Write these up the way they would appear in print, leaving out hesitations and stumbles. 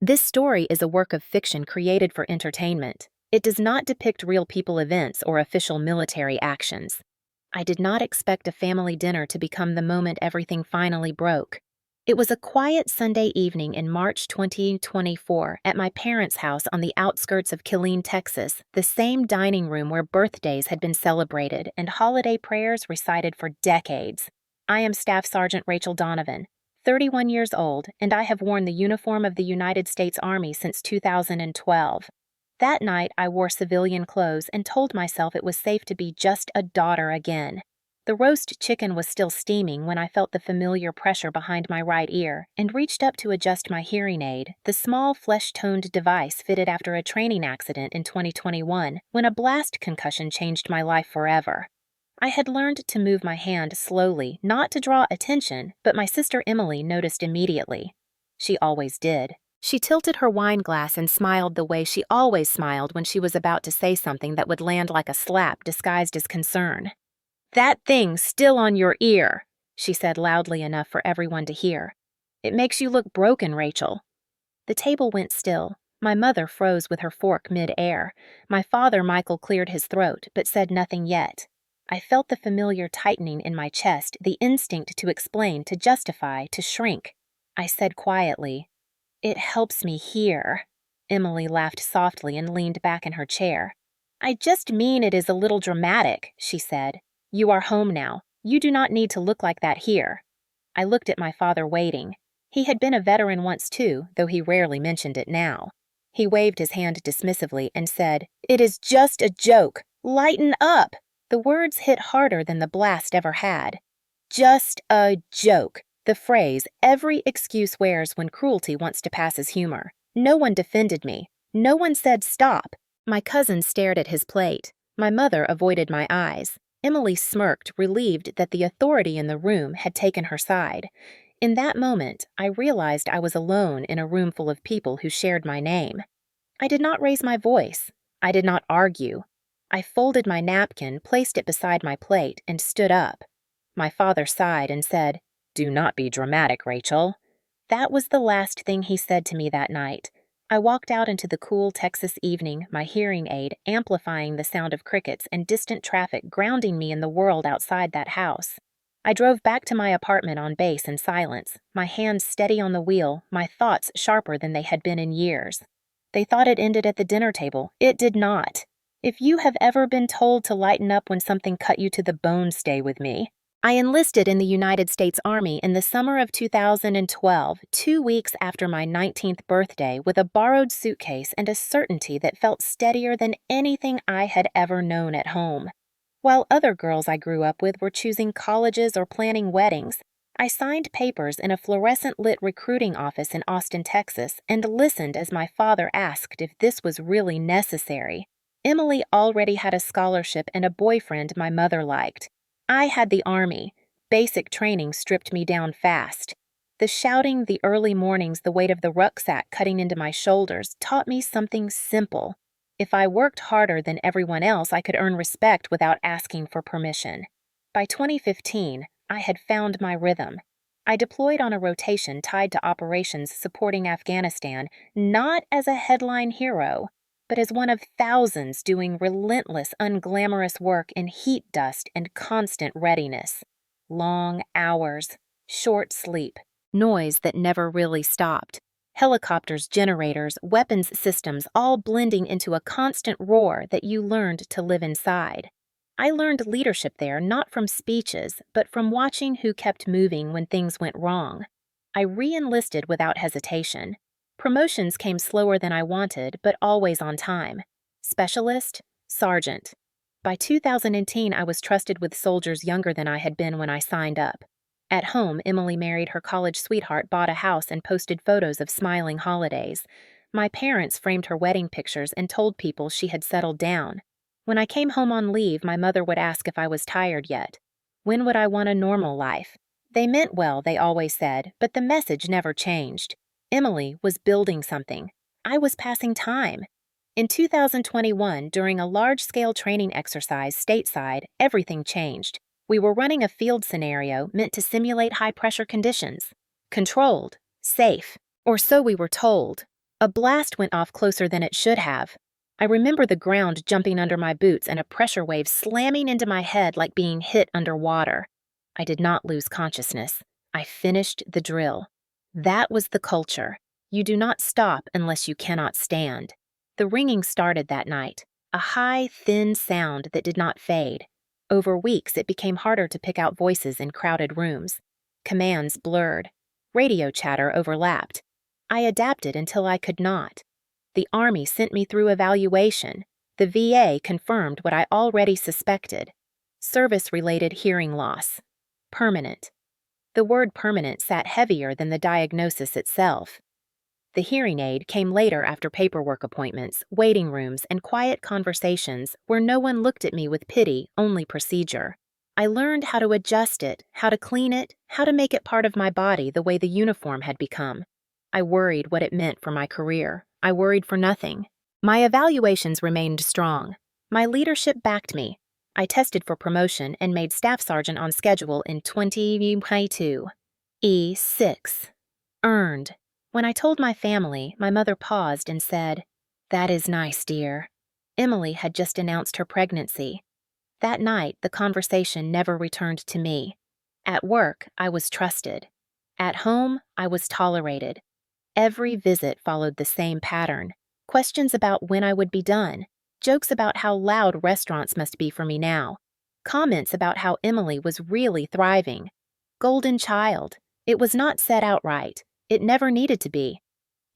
This story is a work of fiction created for entertainment. It does not depict real people events or official military actions. I did not expect a family dinner to become the moment everything finally broke. It was a quiet Sunday evening in March 2024 at my parents' house on the outskirts of Killeen, Texas, the same dining room where birthdays had been celebrated and holiday prayers recited for decades. I am Staff Sergeant Rachel Donovan, 31 years old, and I have worn the uniform of the United States Army since 2012. That night, I wore civilian clothes and told myself it was safe to be just a daughter again. The roast chicken was still steaming when I felt the familiar pressure behind my right ear and reached up to adjust my hearing aid, the small flesh-toned device fitted after a training accident in 2021 when a blast concussion changed my life forever. I had learned to move my hand slowly, not to draw attention, but my sister Emily noticed immediately. She always did. She tilted her wine glass and smiled the way she always smiled when she was about to say something that would land like a slap disguised as concern. "That thing's still on your ear," she said loudly enough for everyone to hear. "It makes you look broken, Rachel." The table went still. My mother froze with her fork mid-air. My father, Michael, cleared his throat, but said nothing yet. I felt the familiar tightening in my chest, the instinct to explain, to justify, to shrink. I said quietly, "It helps me hear." Emily laughed softly and leaned back in her chair. "I just mean it is a little dramatic," she said. "You are home now. You do not need to look like that here." I looked at my father waiting. He had been a veteran once too, though he rarely mentioned it now. He waved his hand dismissively and said, "It is just a joke. Lighten up." The words hit harder than the blast ever had. Just a joke. The phrase every excuse wears when cruelty wants to pass as humor. No one defended me. No one said stop. My cousin stared at his plate. My mother avoided my eyes. Emily smirked, relieved that the authority in the room had taken her side. In that moment, I realized I was alone in a room full of people who shared my name. I did not raise my voice. I did not argue. I folded my napkin, placed it beside my plate, and stood up. My father sighed and said, "Do not be dramatic, Rachel." That was the last thing he said to me that night. I walked out into the cool Texas evening, my hearing aid amplifying the sound of crickets and distant traffic grounding me in the world outside that house. I drove back to my apartment on base in silence, my hands steady on the wheel, my thoughts sharper than they had been in years. They thought it ended at the dinner table. It did not. If you have ever been told to lighten up when something cut you to the bone, stay with me. I enlisted in the United States Army in the summer of 2012, 2 weeks after my 19th birthday, with a borrowed suitcase and a certainty that felt steadier than anything I had ever known at home. While other girls I grew up with were choosing colleges or planning weddings, I signed papers in a fluorescent-lit recruiting office in Austin, Texas, and listened as my father asked if this was really necessary. Emily already had a scholarship and a boyfriend my mother liked. I had the Army. Basic training stripped me down fast. The shouting, the early mornings, the weight of the rucksack cutting into my shoulders taught me something simple. If I worked harder than everyone else, I could earn respect without asking for permission. By 2015, I had found my rhythm. I deployed on a rotation tied to operations supporting Afghanistan, not as a headline hero, but as one of thousands doing relentless, unglamorous work in heat dust and constant readiness. Long hours, short sleep, noise that never really stopped. Helicopters, generators, weapons systems all blending into a constant roar that you learned to live inside. I learned leadership there not from speeches, but from watching who kept moving when things went wrong. I re-enlisted without hesitation. Promotions came slower than I wanted, but always on time. Specialist, sergeant. By 2010, I was trusted with soldiers younger than I had been when I signed up. At home, Emily married her college sweetheart, bought a house, and posted photos of smiling holidays. My parents framed her wedding pictures and told people she had settled down. When I came home on leave, my mother would ask if I was tired yet. When would I want a normal life? They meant well, they always said, but the message never changed. Emily was building something. I was passing time. In 2021, during a large-scale training exercise stateside, everything changed. We were running a field scenario meant to simulate high-pressure conditions. Controlled, safe, or so we were told. A blast went off closer than it should have. I remember the ground jumping under my boots and a pressure wave slamming into my head like being hit underwater. I did not lose consciousness. I finished the drill. That was the culture. You do not stop unless you cannot stand. The ringing started that night, a high, thin sound that did not fade. Over weeks, it became harder to pick out voices in crowded rooms. Commands blurred. Radio chatter overlapped. I adapted until I could not. The Army sent me through evaluation. The VA confirmed what I already suspected. Service-related hearing loss. Permanent. The word permanent sat heavier than the diagnosis itself. The hearing aid came later after paperwork appointments, waiting rooms, and quiet conversations where no one looked at me with pity, only procedure. I learned how to adjust it, how to clean it, how to make it part of my body the way the uniform had become. I worried what it meant for my career. I worried for nothing. My evaluations remained strong. My leadership backed me. I tested for promotion and made staff sergeant on schedule in 2022. E6. Earned. When I told my family, my mother paused and said, "That is nice, dear." Emily had just announced her pregnancy. That night, the conversation never returned to me. At work, I was trusted. At home, I was tolerated. Every visit followed the same pattern. Questions about when I would be done. Jokes about how loud restaurants must be for me now. Comments about how Emily was really thriving. Golden child. It was not said outright. It never needed to be.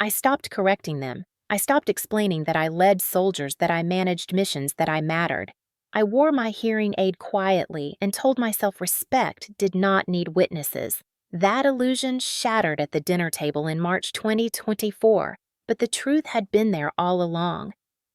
I stopped correcting them. I stopped explaining that I led soldiers, that I managed missions, that I mattered. I wore my hearing aid quietly and told myself respect did not need witnesses. That illusion shattered at the dinner table in March 2024, but the truth had been there all along.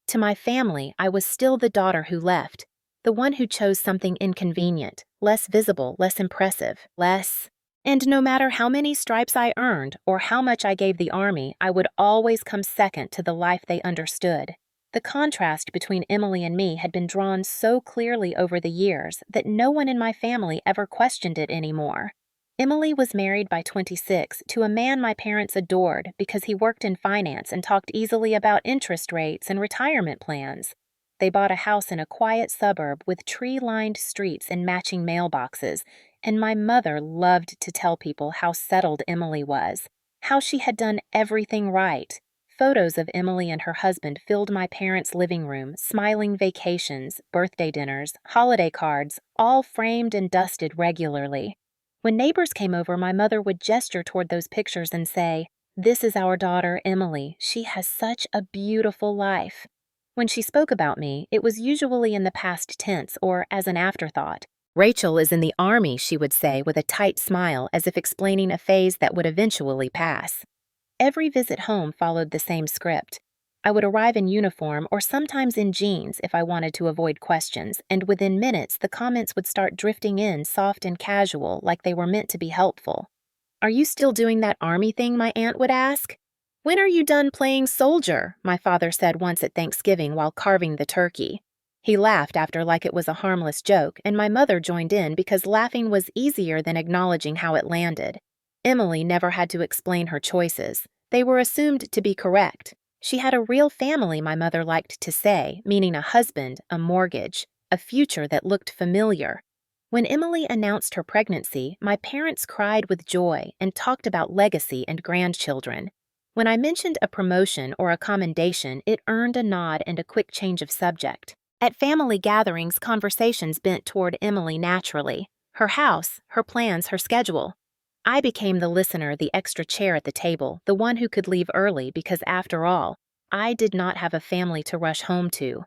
To my family, I was still the daughter who left, the one who chose something inconvenient, less visible, less impressive, less. And no matter how many stripes I earned or how much I gave the Army, I would always come second to the life they understood. The contrast between Emily and me had been drawn so clearly over the years that no one in my family ever questioned it anymore. Emily was married by 26 to a man my parents adored because he worked in finance and talked easily about interest rates and retirement plans. They bought a house in a quiet suburb with tree-lined streets and matching mailboxes, and my mother loved to tell people how settled Emily was, how she had done everything right. Photos of Emily and her husband filled my parents' living room, smiling vacations, birthday dinners, holiday cards, all framed and dusted regularly. When neighbors came over, my mother would gesture toward those pictures and say, "This is our daughter, Emily. She has such a beautiful life." When she spoke about me, it was usually in the past tense or as an afterthought. "Rachel is in the Army," she would say with a tight smile as if explaining a phase that would eventually pass. Every visit home followed the same script. I would arrive in uniform or sometimes in jeans if I wanted to avoid questions, and within minutes the comments would start drifting in soft and casual like they were meant to be helpful. "Are you still doing that Army thing?" my aunt would ask. "When are you done playing soldier?" my father said once at Thanksgiving while carving the turkey. He laughed after like it was a harmless joke, and my mother joined in because laughing was easier than acknowledging how it landed. Emily never had to explain her choices. They were assumed to be correct. She had a real family, my mother liked to say, meaning a husband, a mortgage, a future that looked familiar. When Emily announced her pregnancy, my parents cried with joy and talked about legacy and grandchildren. When I mentioned a promotion or a commendation, it earned a nod and a quick change of subject. At family gatherings, conversations bent toward Emily naturally. Her house, her plans, her schedule. I became the listener, the extra chair at the table, the one who could leave early because, after all, I did not have a family to rush home to.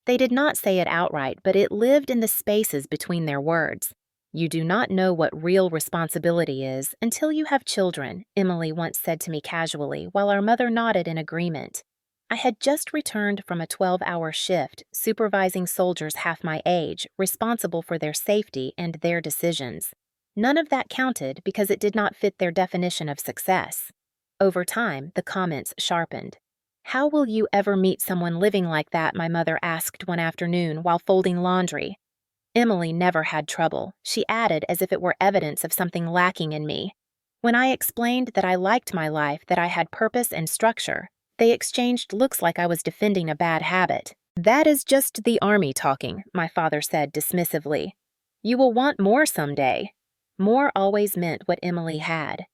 They did not say it outright, but it lived in the spaces between their words. "You do not know what real responsibility is until you have children," Emily once said to me casually, while our mother nodded in agreement. I had just returned from a 12-hour shift, supervising soldiers half my age, responsible for their safety and their decisions. None of that counted because it did not fit their definition of success. Over time, the comments sharpened. "How will you ever meet someone living like that?" my mother asked one afternoon while folding laundry. Emily never had trouble, she added as if it were evidence of something lacking in me. When I explained that I liked my life, that I had purpose and structure, They exchanged looks like I was defending a bad habit. "That is just the army talking," my father said dismissively. "You will want more someday." More always meant what Emily had.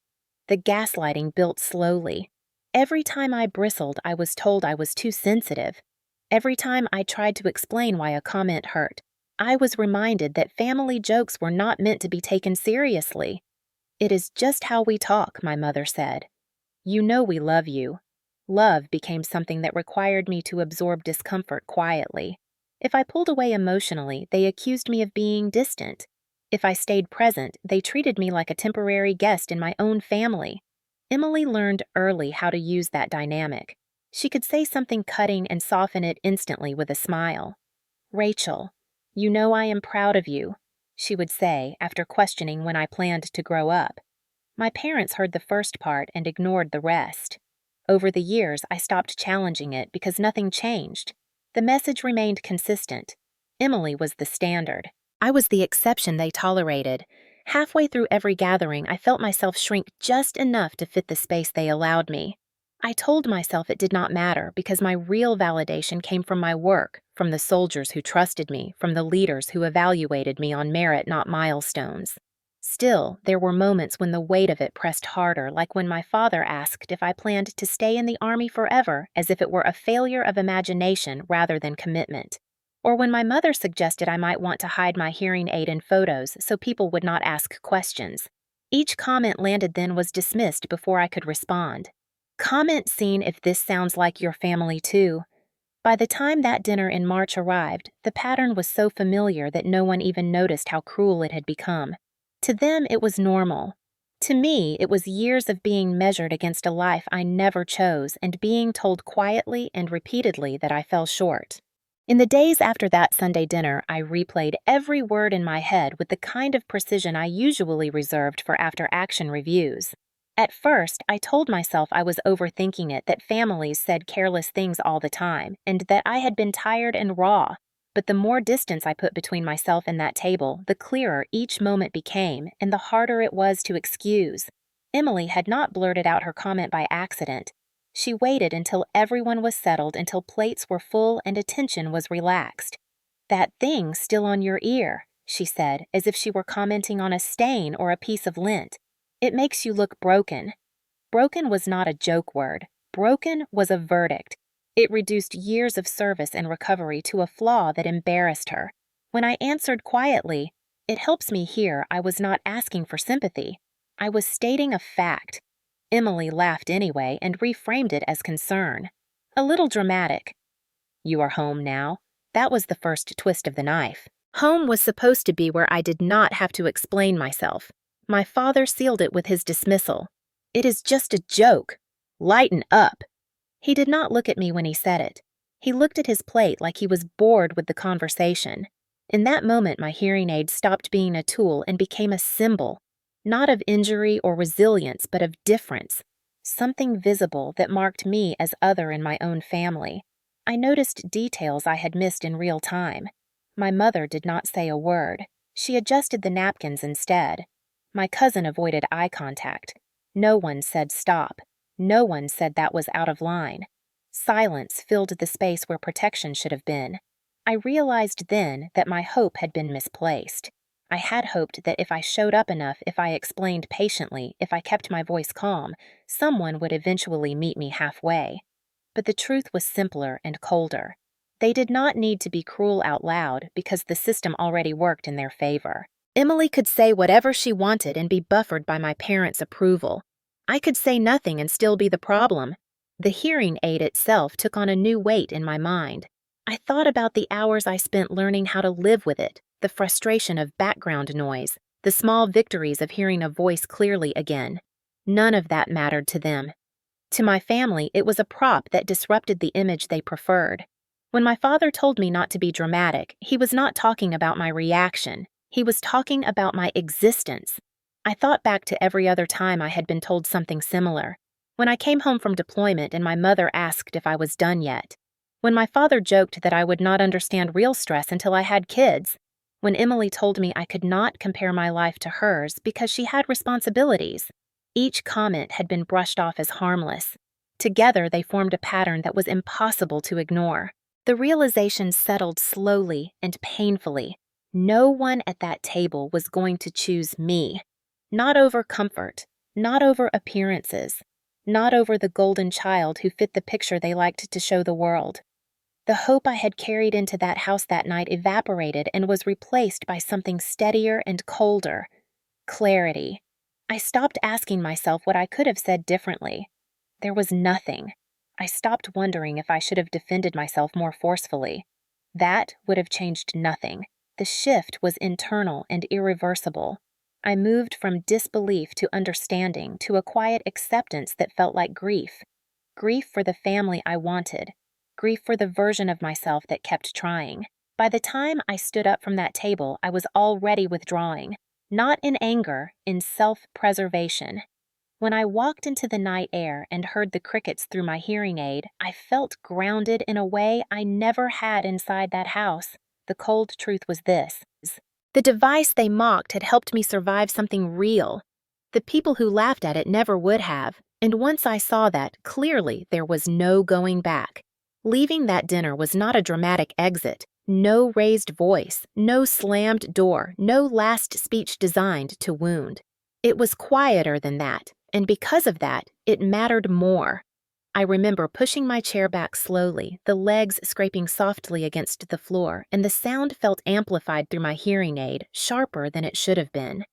The gaslighting built slowly. Every time I bristled, I was told I was too sensitive. Every time I tried to explain why a comment hurt, I was reminded that family jokes were not meant to be taken seriously. "It is just how we talk," my mother said. "You know we love you." Love became something that required me to absorb discomfort quietly. If I pulled away emotionally, they accused me of being distant. If I stayed present, they treated me like a temporary guest in my own family. Emily learned early how to use that dynamic. She could say something cutting and soften it instantly with a smile. "Rachel, you know I am proud of you," she would say after questioning when I planned to grow up. My parents heard the first part and ignored the rest. Over the years, I stopped challenging it because nothing changed. The message remained consistent. Emily was the standard. I was the exception they tolerated. Halfway through every gathering, I felt myself shrink just enough to fit the space they allowed me. I told myself it did not matter because my real validation came from my work, from the soldiers who trusted me, from the leaders who evaluated me on merit, not milestones. Still, there were moments when the weight of it pressed harder, like when my father asked if I planned to stay in the army forever, as if it were a failure of imagination rather than commitment. Or when my mother suggested I might want to hide my hearing aid in photos so people would not ask questions. Each comment landed then was dismissed before I could respond. Comment seen if this sounds like your family too. By the time that dinner in March arrived, the pattern was so familiar that no one even noticed how cruel it had become. To them, it was normal. To me, it was years of being measured against a life I never chose and being told quietly and repeatedly that I fell short. In the days after that Sunday dinner, I replayed every word in my head with the kind of precision I usually reserved for after-action reviews. At first, I told myself I was overthinking it, that families said careless things all the time, and that I had been tired and raw. But the more distance I put between myself and that table, the clearer each moment became, and the harder it was to excuse. Emily had not blurted out her comment by accident. She waited until everyone was settled, until plates were full and attention was relaxed. "That thing still on your ear," she said, as if she were commenting on a stain or a piece of lint. "It makes you look broken." Broken was not a joke word. Broken was a verdict. It reduced years of service and recovery to a flaw that embarrassed her. When I answered quietly, "It helps me hear," I was not asking for sympathy. I was stating a fact. Emily laughed anyway and reframed it as concern. A little dramatic. "You are home now?" That was the first twist of the knife. Home was supposed to be where I did not have to explain myself. My father sealed it with his dismissal. "It is just a joke. Lighten up." He did not look at me when he said it. He looked at his plate like he was bored with the conversation. In that moment, my hearing aid stopped being a tool and became a symbol, not of injury or resilience, but of difference, something visible that marked me as other in my own family. I noticed details I had missed in real time. My mother did not say a word. She adjusted the napkins instead. My cousin avoided eye contact. No one said stop. No one said that was out of line. Silence filled the space where protection should have been. I realized then that my hope had been misplaced. I had hoped that if I showed up enough, if I explained patiently, if I kept my voice calm, someone would eventually meet me halfway. But the truth was simpler and colder. They did not need to be cruel out loud because the system already worked in their favor. Emily could say whatever she wanted and be buffered by my parents' approval. I could say nothing and still be the problem. The hearing aid itself took on a new weight in my mind. I thought about the hours I spent learning how to live with it, the frustration of background noise, the small victories of hearing a voice clearly again. None of that mattered to them. To my family, it was a prop that disrupted the image they preferred. When my father told me not to be dramatic, he was not talking about my reaction. He was talking about my existence. I thought back to every other time I had been told something similar. When I came home from deployment and my mother asked if I was done yet. When my father joked that I would not understand real stress until I had kids. When Emily told me I could not compare my life to hers because she had responsibilities. Each comment had been brushed off as harmless. Together, they formed a pattern that was impossible to ignore. The realization settled slowly and painfully. No one at that table was going to choose me. Not over comfort, not over appearances, not over the golden child who fit the picture they liked to show the world. The hope I had carried into that house that night evaporated and was replaced by something steadier and colder. Clarity. I stopped asking myself what I could have said differently. There was nothing. I stopped wondering if I should have defended myself more forcefully. That would have changed nothing. The shift was internal and irreversible. I moved from disbelief to understanding to a quiet acceptance that felt like grief. Grief for the family I wanted. Grief for the version of myself that kept trying. By the time I stood up from that table, I was already withdrawing. Not in anger, in self-preservation. When I walked into the night air and heard the crickets through my hearing aid, I felt grounded in a way I never had inside that house. The cold truth was this. The device they mocked had helped me survive something real. The people who laughed at it never would have, and once I saw that, clearly there was no going back. Leaving that dinner was not a dramatic exit. No raised voice, no slammed door, no last speech designed to wound. It was quieter than that, and because of that, it mattered more. I remember pushing my chair back slowly, the legs scraping softly against the floor, and the sound felt amplified through my hearing aid, sharper than it should have been.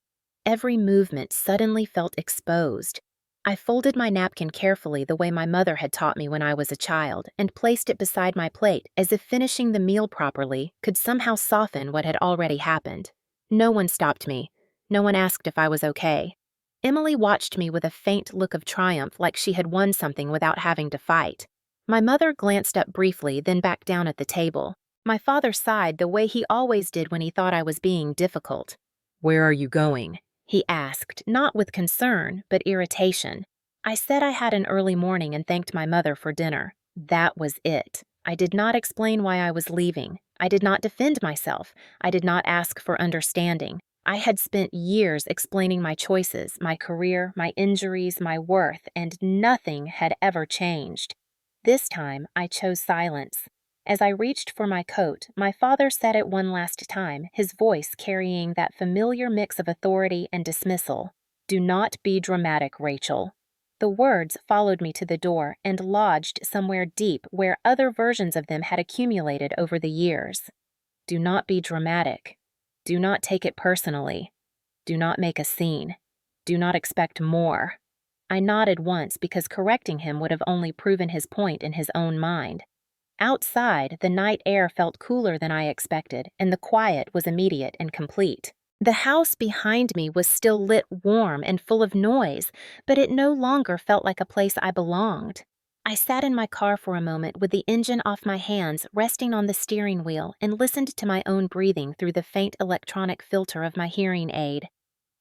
Every movement suddenly felt exposed. I folded my napkin carefully the way my mother had taught me when I was a child and placed it beside my plate as if finishing the meal properly could somehow soften what had already happened. No one stopped me. No one asked if I was okay. Emily watched me with a faint look of triumph like she had won something without having to fight. My mother glanced up briefly, then back down at the table. My father sighed the way he always did when he thought I was being difficult. "Where are you going?" he asked, not with concern, but irritation. I said I had an early morning and thanked my mother for dinner. That was it. I did not explain why I was leaving. I did not defend myself. I did not ask for understanding. I had spent years explaining my choices, my career, my injuries, my worth, and nothing had ever changed. This time, I chose silence. As I reached for my coat, my father said it one last time, his voice carrying that familiar mix of authority and dismissal. "Do not be dramatic, Rachel." The words followed me to the door and lodged somewhere deep where other versions of them had accumulated over the years. Do not be dramatic. Do not take it personally. Do not make a scene. Do not expect more. I nodded once because correcting him would have only proven his point in his own mind. Outside, the night air felt cooler than I expected, and the quiet was immediate and complete. The house behind me was still lit warm and full of noise, but it no longer felt like a place I belonged. I sat in my car for a moment with the engine off my hands, resting on the steering wheel, and listened to my own breathing through the faint electronic filter of my hearing aid.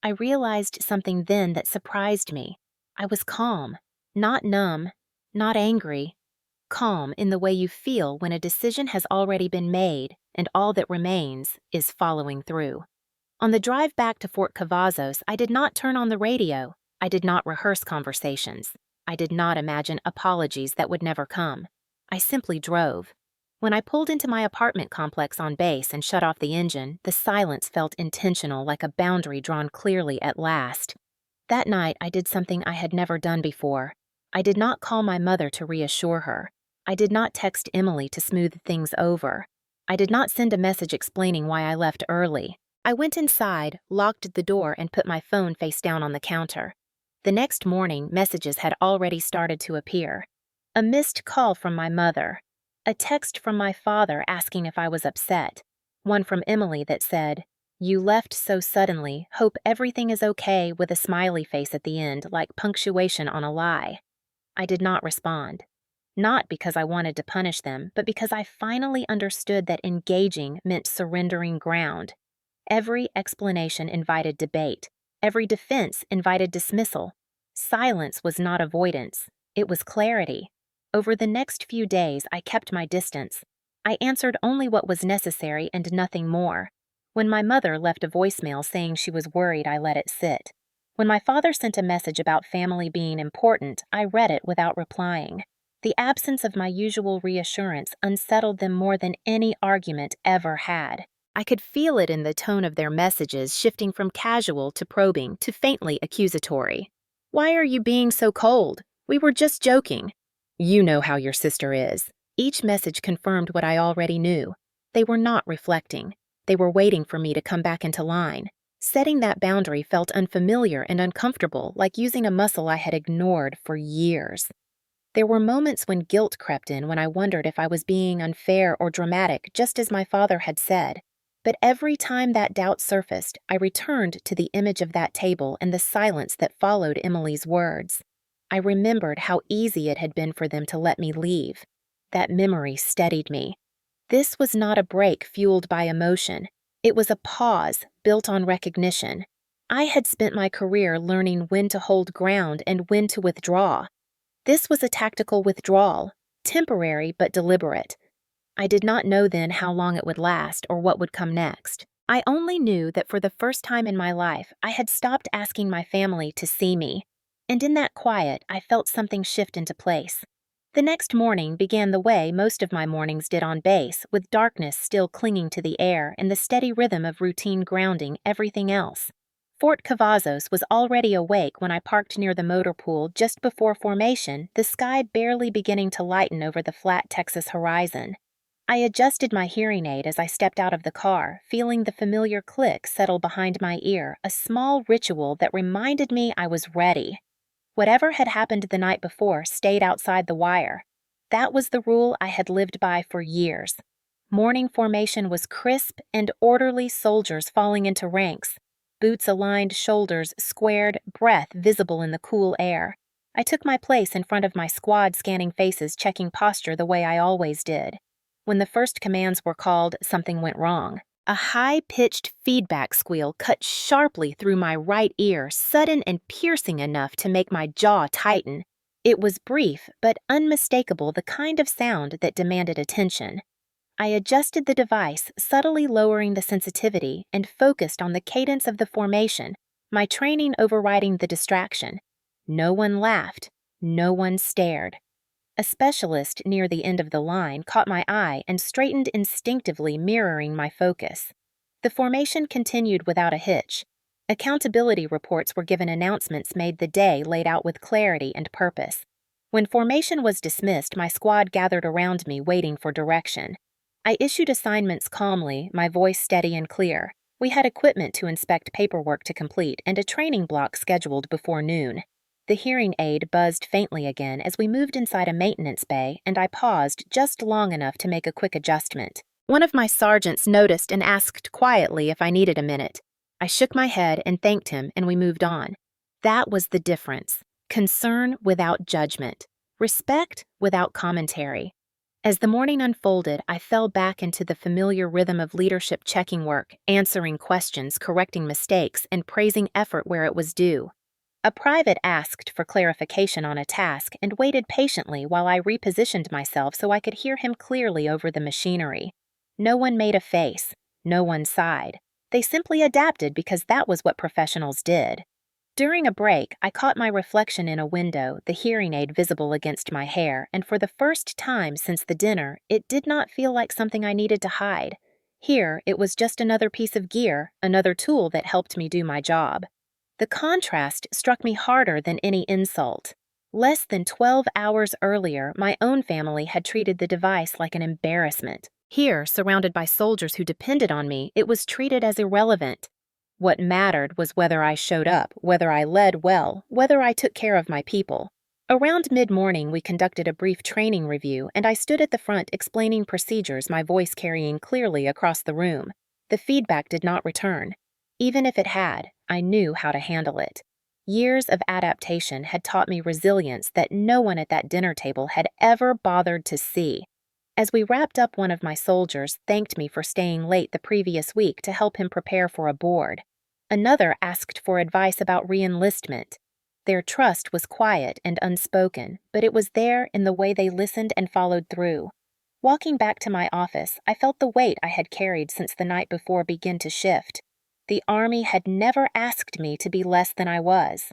I realized something then that surprised me. I was calm, not numb, not angry. Calm in the way you feel when a decision has already been made and all that remains is following through. On the drive back to Fort Cavazos, I did not turn on the radio. I did not rehearse conversations. I did not imagine apologies that would never come. I simply drove. When I pulled into my apartment complex on base and shut off the engine, the silence felt intentional, like a boundary drawn clearly at last. That night, I did something I had never done before. I did not call my mother to reassure her. I did not text Emily to smooth things over. I did not send a message explaining why I left early. I went inside, locked the door, and put my phone face down on the counter. The next morning, messages had already started to appear. A missed call from my mother. A text from my father asking if I was upset. One from Emily that said, "You left so suddenly, hope everything is okay," with a smiley face at the end, like punctuation on a lie. I did not respond. Not because I wanted to punish them, but because I finally understood that engaging meant surrendering ground. Every explanation invited debate. Every defense invited dismissal. Silence was not avoidance. It was clarity. Over the next few days, I kept my distance. I answered only what was necessary and nothing more. When my mother left a voicemail saying she was worried, I let it sit. When my father sent a message about family being important, I read it without replying. The absence of my usual reassurance unsettled them more than any argument ever had. I could feel it in the tone of their messages, shifting from casual to probing to faintly accusatory. "Why are you being so cold? We were just joking." "You know how your sister is." Each message confirmed what I already knew. They were not reflecting. They were waiting for me to come back into line. Setting that boundary felt unfamiliar and uncomfortable, like using a muscle I had ignored for years. There were moments when guilt crept in, when I wondered if I was being unfair or dramatic, just as my father had said. But every time that doubt surfaced, I returned to the image of that table and the silence that followed Emily's words. I remembered how easy it had been for them to let me leave. That memory steadied me. This was not a break fueled by emotion. It was a pause built on recognition. I had spent my career learning when to hold ground and when to withdraw. This was a tactical withdrawal, temporary but deliberate. I did not know then how long it would last or what would come next. I only knew that for the first time in my life, I had stopped asking my family to see me. And in that quiet, I felt something shift into place. The next morning began the way most of my mornings did on base, with darkness still clinging to the air and the steady rhythm of routine grounding everything else. Fort Cavazos was already awake when I parked near the motor pool just before formation, the sky barely beginning to lighten over the flat Texas horizon. I adjusted my hearing aid as I stepped out of the car, feeling the familiar click settle behind my ear, a small ritual that reminded me I was ready. Whatever had happened the night before stayed outside the wire. That was the rule I had lived by for years. Morning formation was crisp and orderly, soldiers falling into ranks. Boots aligned, shoulders squared, breath visible in the cool air. I took my place in front of my squad, scanning faces, checking posture the way I always did. When the first commands were called, something went wrong. A high-pitched feedback squeal cut sharply through my right ear, sudden and piercing enough to make my jaw tighten. It was brief, but unmistakable, the kind of sound that demanded attention. I adjusted the device, subtly lowering the sensitivity, and focused on the cadence of the formation, my training overriding the distraction. No one laughed. No one stared. A specialist near the end of the line caught my eye and straightened instinctively, mirroring my focus. The formation continued without a hitch. Accountability reports were given, announcements made, the day laid out with clarity and purpose. When formation was dismissed, my squad gathered around me, waiting for direction. I issued assignments calmly, my voice steady and clear. We had equipment to inspect, paperwork to complete, and a training block scheduled before noon. The hearing aid buzzed faintly again as we moved inside a maintenance bay, and I paused just long enough to make a quick adjustment. One of my sergeants noticed and asked quietly if I needed a minute. I shook my head and thanked him, and we moved on. That was the difference. Concern without judgment. Respect without commentary. As the morning unfolded, I fell back into the familiar rhythm of leadership, checking work, answering questions, correcting mistakes, and praising effort where it was due. A private asked for clarification on a task and waited patiently while I repositioned myself so I could hear him clearly over the machinery. No one made a face. No one sighed. They simply adapted because that was what professionals did. During a break, I caught my reflection in a window, the hearing aid visible against my hair, and for the first time since the dinner, it did not feel like something I needed to hide. Here, it was just another piece of gear, another tool that helped me do my job. The contrast struck me harder than any insult. Less than 12 hours earlier, my own family had treated the device like an embarrassment. Here, surrounded by soldiers who depended on me, it was treated as irrelevant. What mattered was whether I showed up, whether I led well, whether I took care of my people. Around mid-morning, we conducted a brief training review, and I stood at the front explaining procedures, my voice carrying clearly across the room. The feedback did not return. Even if it had, I knew how to handle it. Years of adaptation had taught me resilience that no one at that dinner table had ever bothered to see. As we wrapped up, one of my soldiers thanked me for staying late the previous week to help him prepare for a board. Another asked for advice about re-enlistment. Their trust was quiet and unspoken, but it was there in the way they listened and followed through. Walking back to my office, I felt the weight I had carried since the night before begin to shift. The Army had never asked me to be less than I was.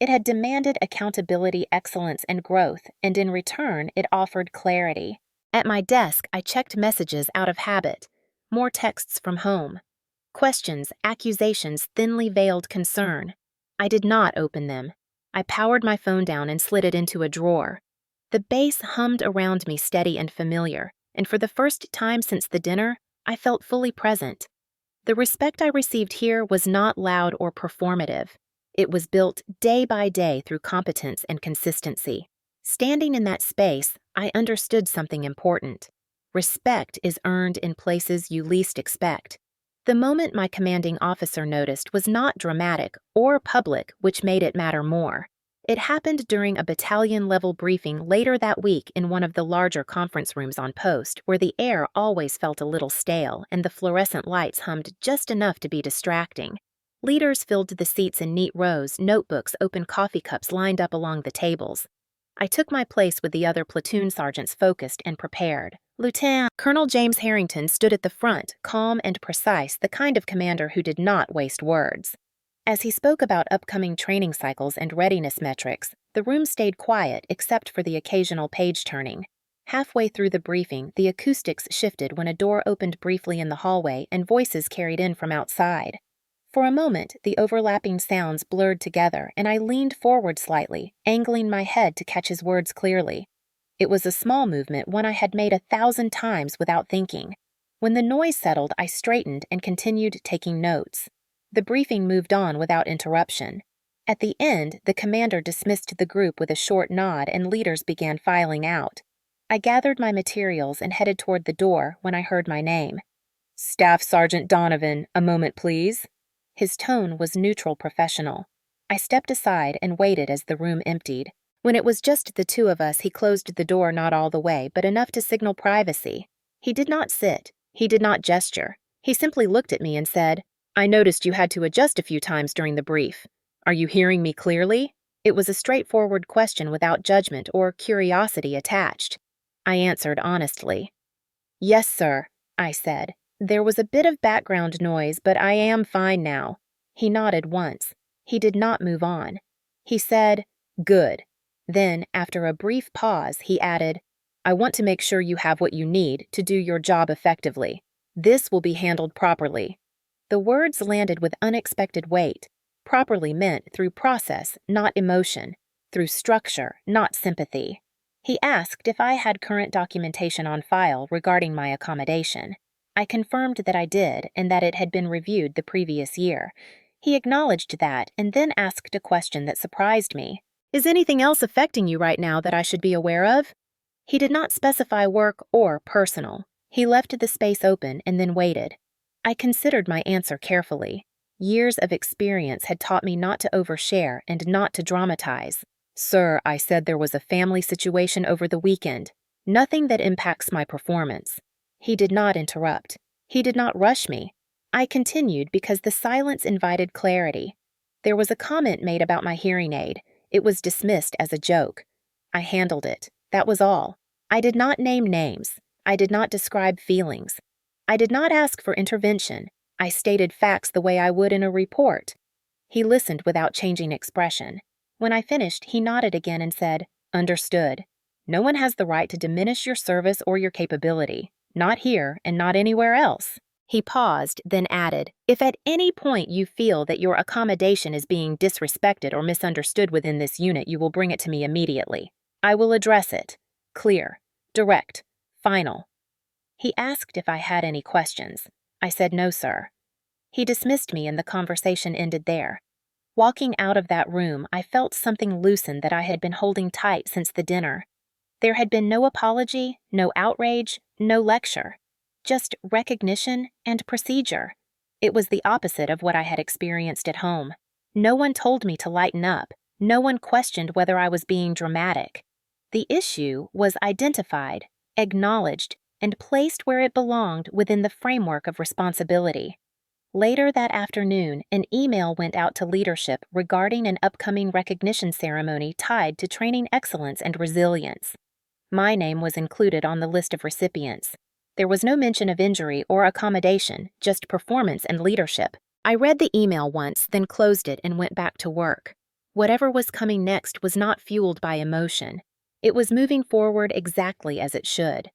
It had demanded accountability, excellence, and growth, and in return, it offered clarity. At my desk, I checked messages out of habit. More texts from home. Questions, accusations, thinly veiled concern. I did not open them. I powered my phone down and slid it into a drawer. The bass hummed around me steady and familiar, and for the first time since the dinner, I felt fully present. The respect I received here was not loud or performative. It was built day by day through competence and consistency. Standing in that space, I understood something important. Respect is earned in places you least expect. The moment my commanding officer noticed was not dramatic or public, which made it matter more. It happened during a battalion-level briefing later that week in one of the larger conference rooms on post, where the air always felt a little stale and the fluorescent lights hummed just enough to be distracting. Leaders filled the seats in neat rows, notebooks, open coffee cups lined up along the tables. I took my place with the other platoon sergeants, focused and prepared. Lieutenant Colonel James Harrington stood at the front, calm and precise, the kind of commander who did not waste words. As he spoke about upcoming training cycles and readiness metrics, the room stayed quiet except for the occasional page turning. Halfway through the briefing, the acoustics shifted when a door opened briefly in the hallway and voices carried in from outside. For a moment, the overlapping sounds blurred together, and I leaned forward slightly, angling my head to catch his words clearly. It was a small movement, one I had made 1,000 times without thinking. When the noise settled, I straightened and continued taking notes. The briefing moved on without interruption. At the end, the commander dismissed the group with a short nod and leaders began filing out. I gathered my materials and headed toward the door when I heard my name. "Staff Sergeant Donovan, a moment please." His tone was neutral, professional. I stepped aside and waited as the room emptied. When it was just the two of us, he closed the door not all the way, but enough to signal privacy. He did not sit. He did not gesture. He simply looked at me and said, "I noticed you had to adjust a few times during the brief. Are you hearing me clearly?" It was a straightforward question without judgment or curiosity attached. I answered honestly. "Yes, sir," I said. There was a bit of background noise, but I am fine now. He nodded once. He did not move on. He said, "Good." Then, after a brief pause, he added, "I want to make sure you have what you need to do your job effectively. This will be handled properly." The words landed with unexpected weight. Properly meant through process, not emotion, through structure, not sympathy. He asked if I had current documentation on file regarding my accommodation. I confirmed that I did and that it had been reviewed the previous year. He acknowledged that and then asked a question that surprised me. "Is anything else affecting you right now that I should be aware of?" He did not specify work or personal. He left the space open and then waited. I considered my answer carefully. Years of experience had taught me not to overshare and not to dramatize. "Sir, I said there was a family situation over the weekend. Nothing that impacts my performance." He did not interrupt. He did not rush me. I continued because the silence invited clarity. There was a comment made about my hearing aid. It was dismissed as a joke. I handled it. That was all. I did not name names. I did not describe feelings. I did not ask for intervention. I stated facts the way I would in a report. He listened without changing expression. When I finished, he nodded again and said, "Understood. No one has the right to diminish your service or your capability. Not here and not anywhere else." He paused, then added, "If at any point you feel that your accommodation is being disrespected or misunderstood within this unit, you will bring it to me immediately. I will address it. Clear, direct, final." He asked if I had any questions. I said no, sir. He dismissed me and the conversation ended there. Walking out of that room, I felt something loosen that I had been holding tight since the dinner. There had been no apology, no outrage, no lecture. Just recognition and procedure. It was the opposite of what I had experienced at home. No one told me to lighten up. No one questioned whether I was being dramatic. The issue was identified, acknowledged, and placed where it belonged within the framework of responsibility. Later that afternoon, an email went out to leadership regarding an upcoming recognition ceremony tied to training excellence and resilience. My name was included on the list of recipients. There was no mention of injury or accommodation, just performance and leadership. I read the email once, then closed it and went back to work. Whatever was coming next was not fueled by emotion. It was moving forward exactly as it should.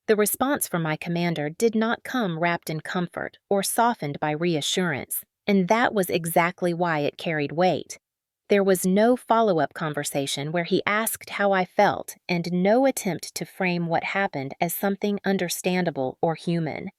The response from my commander did not come wrapped in comfort or softened by reassurance, and that was exactly why it carried weight. There was no follow-up conversation where he asked how I felt and no attempt to frame what happened as something understandable or human.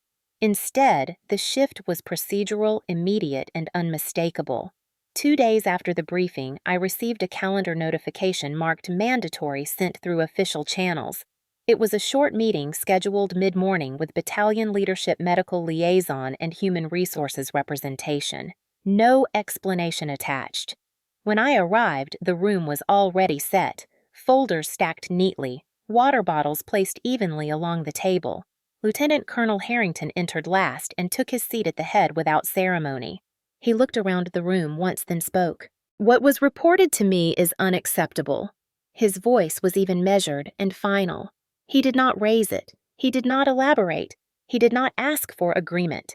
Instead, the shift was procedural, immediate, and unmistakable. 2 days after the briefing, I received a calendar notification marked mandatory sent through official channels. It was a short meeting scheduled mid-morning with battalion leadership medical liaison and human resources representation. No explanation attached. When I arrived, the room was already set, folders stacked neatly, water bottles placed evenly along the table. Lieutenant Colonel Harrington entered last and took his seat at the head without ceremony. He looked around the room once, then spoke. "What was reported to me is unacceptable." His voice was even measured and final. He did not raise it. He did not elaborate. He did not ask for agreement.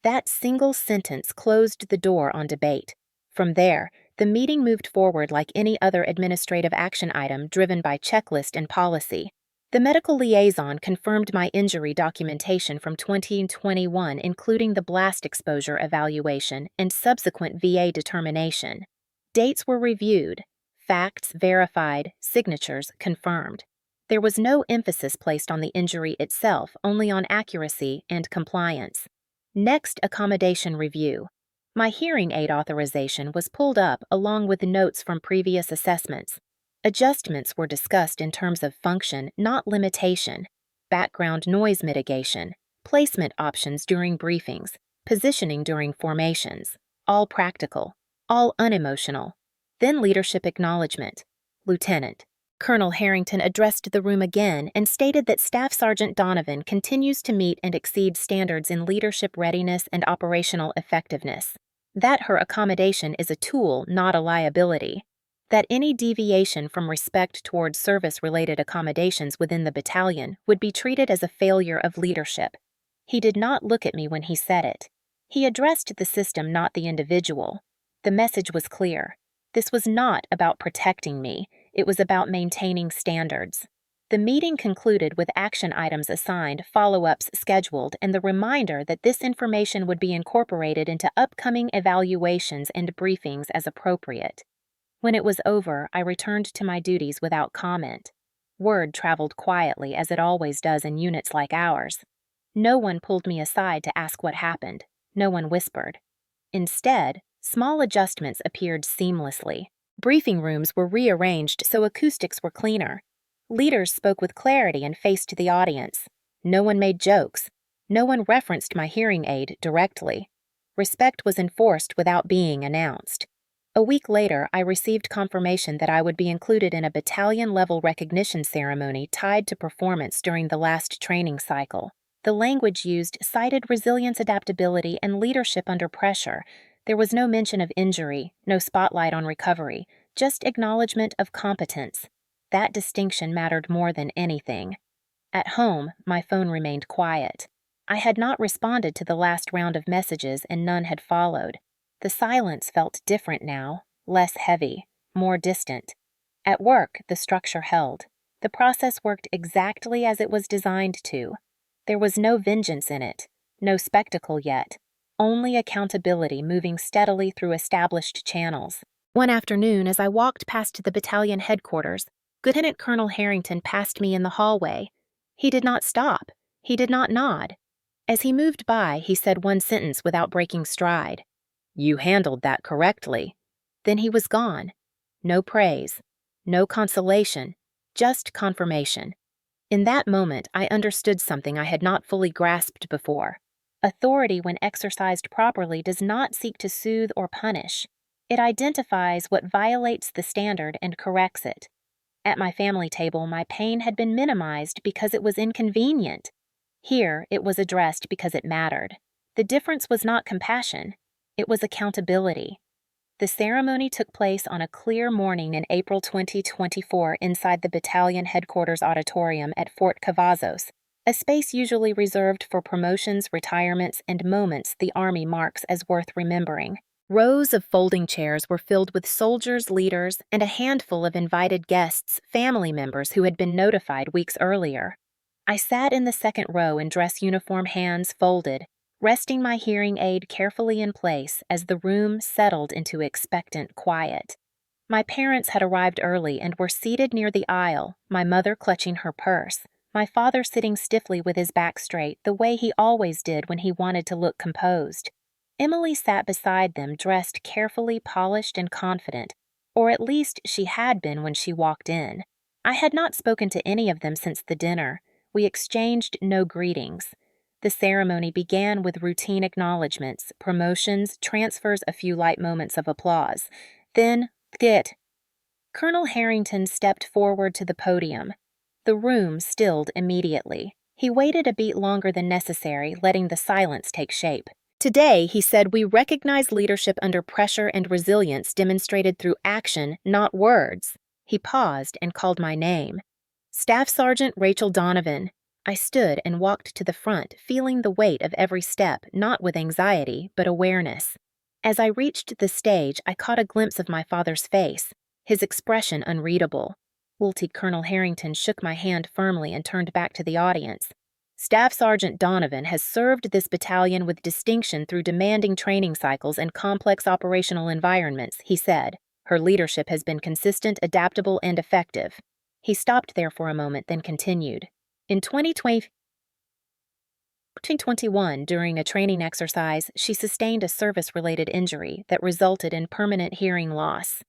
That single sentence closed the door on debate. From there, the meeting moved forward like any other administrative action item driven by checklist and policy. The medical liaison confirmed my injury documentation from 2021, including the blast exposure evaluation and subsequent VA determination. Dates were reviewed, facts verified, signatures confirmed. There was no emphasis placed on the injury itself, only on accuracy and compliance. Next, accommodation review. My hearing aid authorization was pulled up along with notes from previous assessments. Adjustments were discussed in terms of function, not limitation, background noise mitigation, placement options during briefings, positioning during formations, all practical, all unemotional. Then leadership acknowledgement. Lieutenant Colonel Harrington addressed the room again and stated that Staff Sergeant Donovan continues to meet and exceed standards in leadership readiness and operational effectiveness. That her accommodation is a tool, not a liability. That any deviation from respect towards service-related accommodations within the battalion would be treated as a failure of leadership. He did not look at me when he said it. He addressed the system, not the individual. The message was clear. This was not about protecting me. It was about maintaining standards. The meeting concluded with action items assigned, follow-ups scheduled, and the reminder that this information would be incorporated into upcoming evaluations and briefings as appropriate. When it was over, I returned to my duties without comment. Word traveled quietly, as it always does in units like ours. No one pulled me aside to ask what happened. No one whispered. Instead, small adjustments appeared seamlessly. Briefing rooms were rearranged so acoustics were cleaner. Leaders spoke with clarity and faced the audience. No one made jokes. No one referenced my hearing aid directly. Respect was enforced without being announced. A week later, I received confirmation that I would be included in a battalion-level recognition ceremony tied to performance during the last training cycle. The language used cited resilience, adaptability, and leadership under pressure. There was no mention of injury, no spotlight on recovery, just acknowledgement of competence. That distinction mattered more than anything. At home, my phone remained quiet. I had not responded to the last round of messages and none had followed. The silence felt different now, less heavy, more distant. At work, the structure held. The process worked exactly as it was designed to. There was no vengeance in it, no spectacle yet, only accountability moving steadily through established channels. One afternoon, as I walked past the battalion headquarters, Lieutenant Colonel Harrington passed me in the hallway. He did not stop. He did not nod. As he moved by, he said one sentence without breaking stride. "You handled that correctly." Then he was gone. No praise, no consolation, just confirmation. In that moment, I understood something I had not fully grasped before. Authority, when exercised properly, does not seek to soothe or punish. It identifies what violates the standard and corrects it. At my family table, my pain had been minimized because it was inconvenient. Here, it was addressed because it mattered. The difference was not compassion. It was accountability. The ceremony took place on a clear morning in April 2024 inside the battalion headquarters auditorium at Fort Cavazos. a space usually reserved for promotions, retirements, and moments the Army marks as worth remembering. Rows of folding chairs were filled with soldiers, leaders, and a handful of invited guests, family members who had been notified weeks earlier. I sat in the second row in dress uniform, hands folded, resting my hearing aid carefully in place as the room settled into expectant quiet. My parents had arrived early and were seated near the aisle, my mother clutching her purse, my father sitting stiffly with his back straight the way he always did when he wanted to look composed. Emily sat beside them, dressed carefully, polished, and confident, or at least she had been when she walked in. I had not spoken to any of them since the dinner. We exchanged no greetings. The ceremony began with routine acknowledgments, promotions, transfers, a few light moments of applause. Then, Colonel Harrington stepped forward to the podium. The room stilled immediately. He waited a beat longer than necessary, letting the silence take shape. Today, he said, we recognize leadership under pressure and resilience demonstrated through action, not words. He paused and called my name. Staff Sergeant Rachel Donovan. I stood and walked to the front, feeling the weight of every step, not with anxiety, but awareness. As I reached the stage, I caught a glimpse of my father's face, his expression unreadable. Wilty Colonel Harrington shook my hand firmly and turned back to the audience. Staff Sergeant Donovan has served this battalion with distinction through demanding training cycles and complex operational environments, he said. Her leadership has been consistent, adaptable, and effective. He stopped there for a moment, then continued. In 2021, during a training exercise, she sustained a service-related injury that resulted in permanent hearing loss.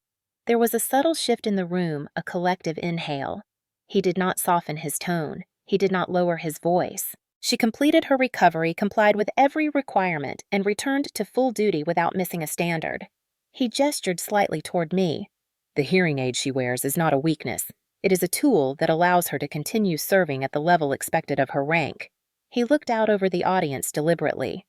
There was a subtle shift in the room, a collective inhale. He did not soften his tone. He did not lower his voice. She completed her recovery, complied with every requirement, and returned to full duty without missing a standard. He gestured slightly toward me. The hearing aid she wears is not a weakness. It is a tool that allows her to continue serving at the level expected of her rank. He looked out over the audience deliberately.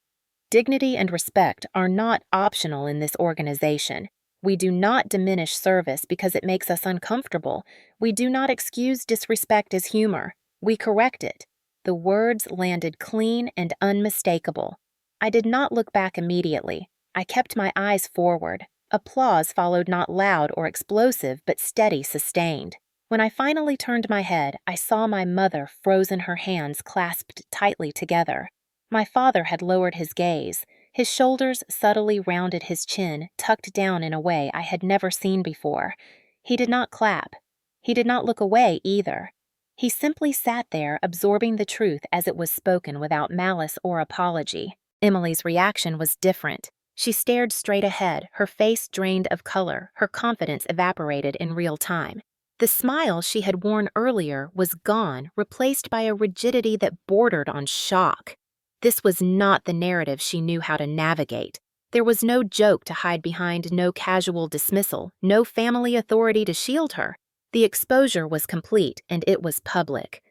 Dignity and respect are not optional in this organization. We do not diminish service because it makes us uncomfortable. We do not excuse disrespect as humor. We correct it. The words landed clean and unmistakable. I did not look back immediately. I kept my eyes forward. Applause followed, not loud or explosive, but steady, sustained. When I finally turned my head, I saw my mother frozen, her hands clasped tightly together. My father had lowered his gaze. His shoulders subtly rounded, his chin tucked down in a way I had never seen before. He did not clap. He did not look away either. He simply sat there, absorbing the truth as it was spoken without malice or apology. Emily's reaction was different. She stared straight ahead, her face drained of color, her confidence evaporated in real time. The smile she had worn earlier was gone, replaced by a rigidity that bordered on shock. This was not the narrative she knew how to navigate. There was no joke to hide behind, no casual dismissal, no family authority to shield her. The exposure was complete, and it was public.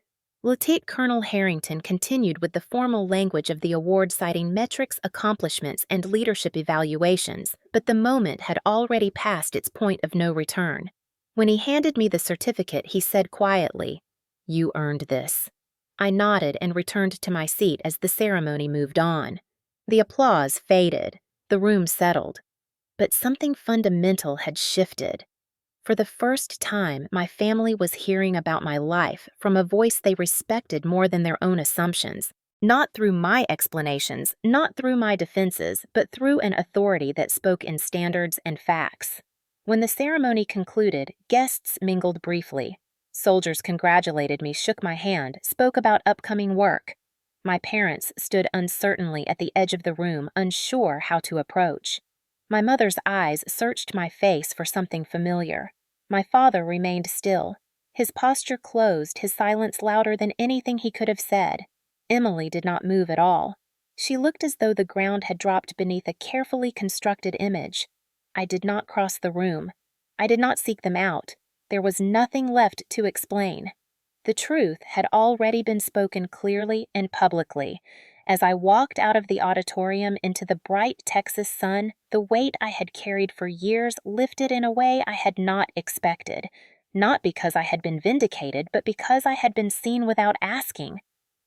Lieutenant Colonel Harrington continued with the formal language of the award, citing metrics, accomplishments, and leadership evaluations, but the moment had already passed its point of no return. When he handed me the certificate, he said quietly, "You earned this." I nodded and returned to my seat as the ceremony moved on. The applause faded. The room settled. But something fundamental had shifted. For the first time, my family was hearing about my life from a voice they respected more than their own assumptions. Not through my explanations, not through my defenses, but through an authority that spoke in standards and facts. When the ceremony concluded, guests mingled briefly. Soldiers congratulated me, shook my hand, spoke about upcoming work. My parents stood uncertainly at the edge of the room, unsure how to approach. My mother's eyes searched my face for something familiar. My father remained still, his posture closed, his silence louder than anything he could have said. Emily did not move at all. She looked as though the ground had dropped beneath a carefully constructed image. I did not cross the room. I did not seek them out. There was nothing left to explain. The truth had already been spoken clearly and publicly. As I walked out of the auditorium into the bright Texas sun, the weight I had carried for years lifted in a way I had not expected, not because I had been vindicated, but because I had been seen without asking.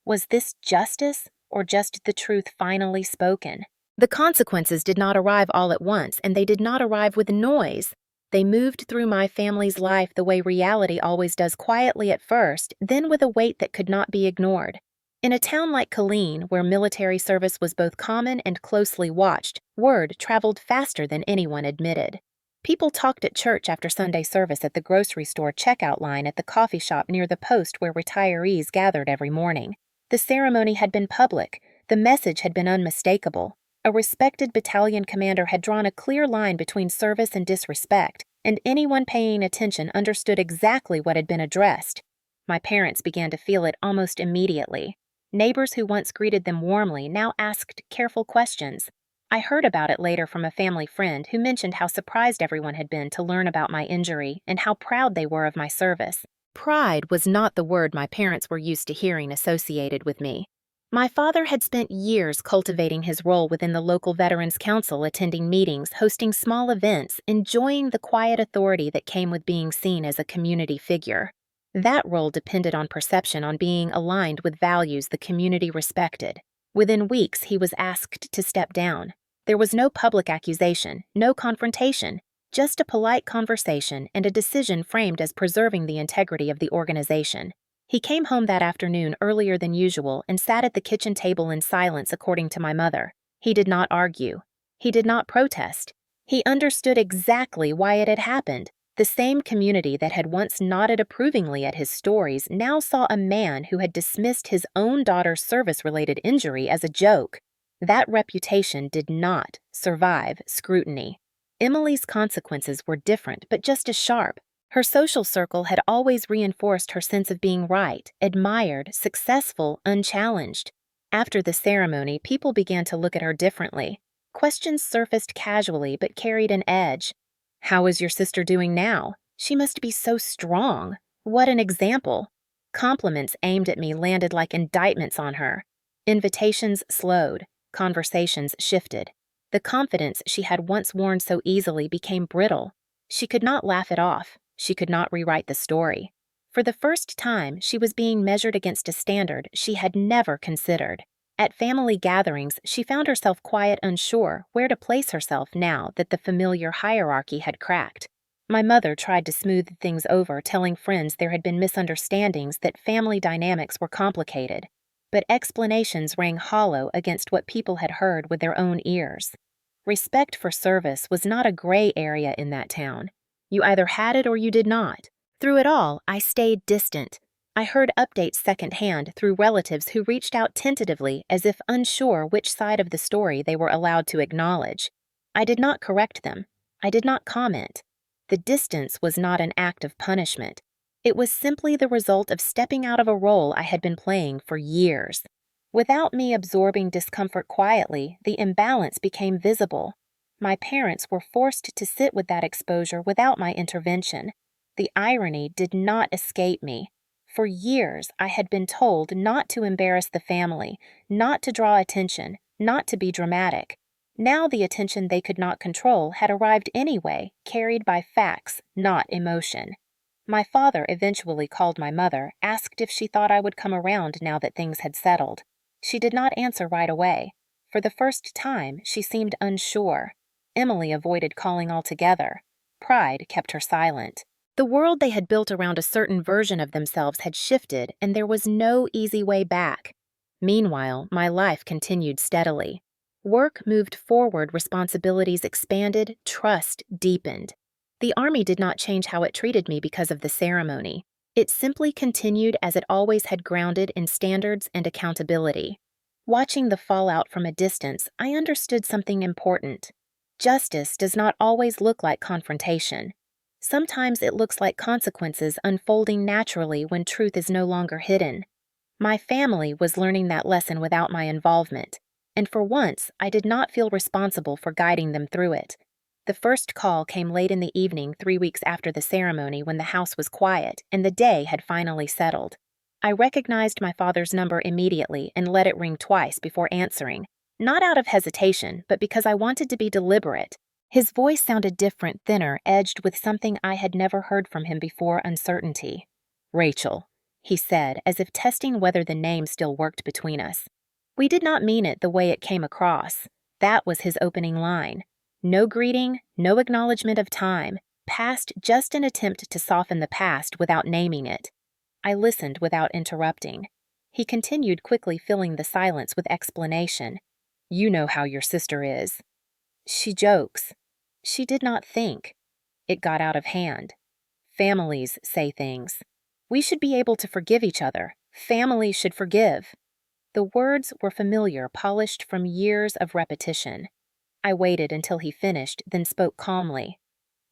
Was this justice or just the truth finally spoken? The consequences did not arrive all at once, and they did not arrive with noise. They moved through my family's life the way reality always does, quietly at first, then with a weight that could not be ignored. In a town like Killeen, where military service was both common and closely watched, word traveled faster than anyone admitted. People talked at church after Sunday service, at the grocery store checkout line, at the coffee shop near the post where retirees gathered every morning. The ceremony had been public. The message had been unmistakable. A respected battalion commander had drawn a clear line between service and disrespect, and anyone paying attention understood exactly what had been addressed. My parents began to feel it almost immediately. Neighbors who once greeted them warmly now asked careful questions. I heard about it later from a family friend who mentioned how surprised everyone had been to learn about my injury and how proud they were of my service. Pride was not the word my parents were used to hearing associated with me. My father had spent years cultivating his role within the local Veterans Council, attending meetings, hosting small events, enjoying the quiet authority that came with being seen as a community figure. That role depended on perception, on being aligned with values the community respected. Within weeks, he was asked to step down. There was no public accusation, no confrontation, just a polite conversation and a decision framed as preserving the integrity of the organization. He came home that afternoon earlier than usual and sat at the kitchen table in silence, according to my mother. He did not argue. He did not protest. He understood exactly why it had happened. The same community that had once nodded approvingly at his stories now saw a man who had dismissed his own daughter's service-related injury as a joke. That reputation did not survive scrutiny. Emily's consequences were different, but just as sharp. Her social circle had always reinforced her sense of being right, admired, successful, unchallenged. After the ceremony, people began to look at her differently. Questions surfaced casually but carried an edge. "How is your sister doing now? She must be so strong. What an example." Compliments aimed at me landed like indictments on her. Invitations slowed. Conversations shifted. The confidence she had once worn so easily became brittle. She could not laugh it off. She could not rewrite the story. For the first time, she was being measured against a standard she had never considered. At family gatherings, she found herself quiet, unsure where to place herself now that the familiar hierarchy had cracked. My mother tried to smooth things over, telling friends there had been misunderstandings, that family dynamics were complicated. But explanations rang hollow against what people had heard with their own ears. Respect for service was not a gray area in that town. You either had it or you did not. Through it all, I stayed distant. I heard updates secondhand through relatives who reached out tentatively, as if unsure which side of the story they were allowed to acknowledge. I did not correct them. I did not comment. The distance was not an act of punishment. It was simply the result of stepping out of a role I had been playing for years. Without me absorbing discomfort quietly, the imbalance became visible. My parents were forced to sit with that exposure without my intervention. The irony did not escape me. For years, I had been told not to embarrass the family, not to draw attention, not to be dramatic. Now the attention they could not control had arrived anyway, carried by facts, not emotion. My father eventually called my mother, asked if she thought I would come around now that things had settled. She did not answer right away. For the first time, she seemed unsure. Emily avoided calling altogether. Pride kept her silent. The world they had built around a certain version of themselves had shifted, and there was no easy way back. Meanwhile, my life continued steadily. Work moved forward, responsibilities expanded, trust deepened. The Army did not change how it treated me because of the ceremony. It simply continued as it always had, grounded in standards and accountability. Watching the fallout from a distance, I understood something important. Justice does not always look like confrontation. Sometimes it looks like consequences unfolding naturally when truth is no longer hidden. My family was learning that lesson without my involvement, and for once I did not feel responsible for guiding them through it. The first call came late in the evening, 3 weeks after the ceremony, when the house was quiet and the day had finally settled. I recognized my father's number immediately and let it ring twice before answering, not out of hesitation, but because I wanted to be deliberate. His voice sounded different, thinner, edged with something I had never heard from him before: uncertainty. "Rachel," he said, as if testing whether the name still worked between us. We did not mean it the way it came across. That was his opening line. No greeting, no acknowledgement of time, past just an attempt to soften the past without naming it. I listened without interrupting. He continued, quickly filling the silence with explanation. You know how your sister is. She jokes. She did not think. It got out of hand. Families say things. We should be able to forgive each other. Families should forgive. The words were familiar, polished from years of repetition. I waited until he finished, then spoke calmly.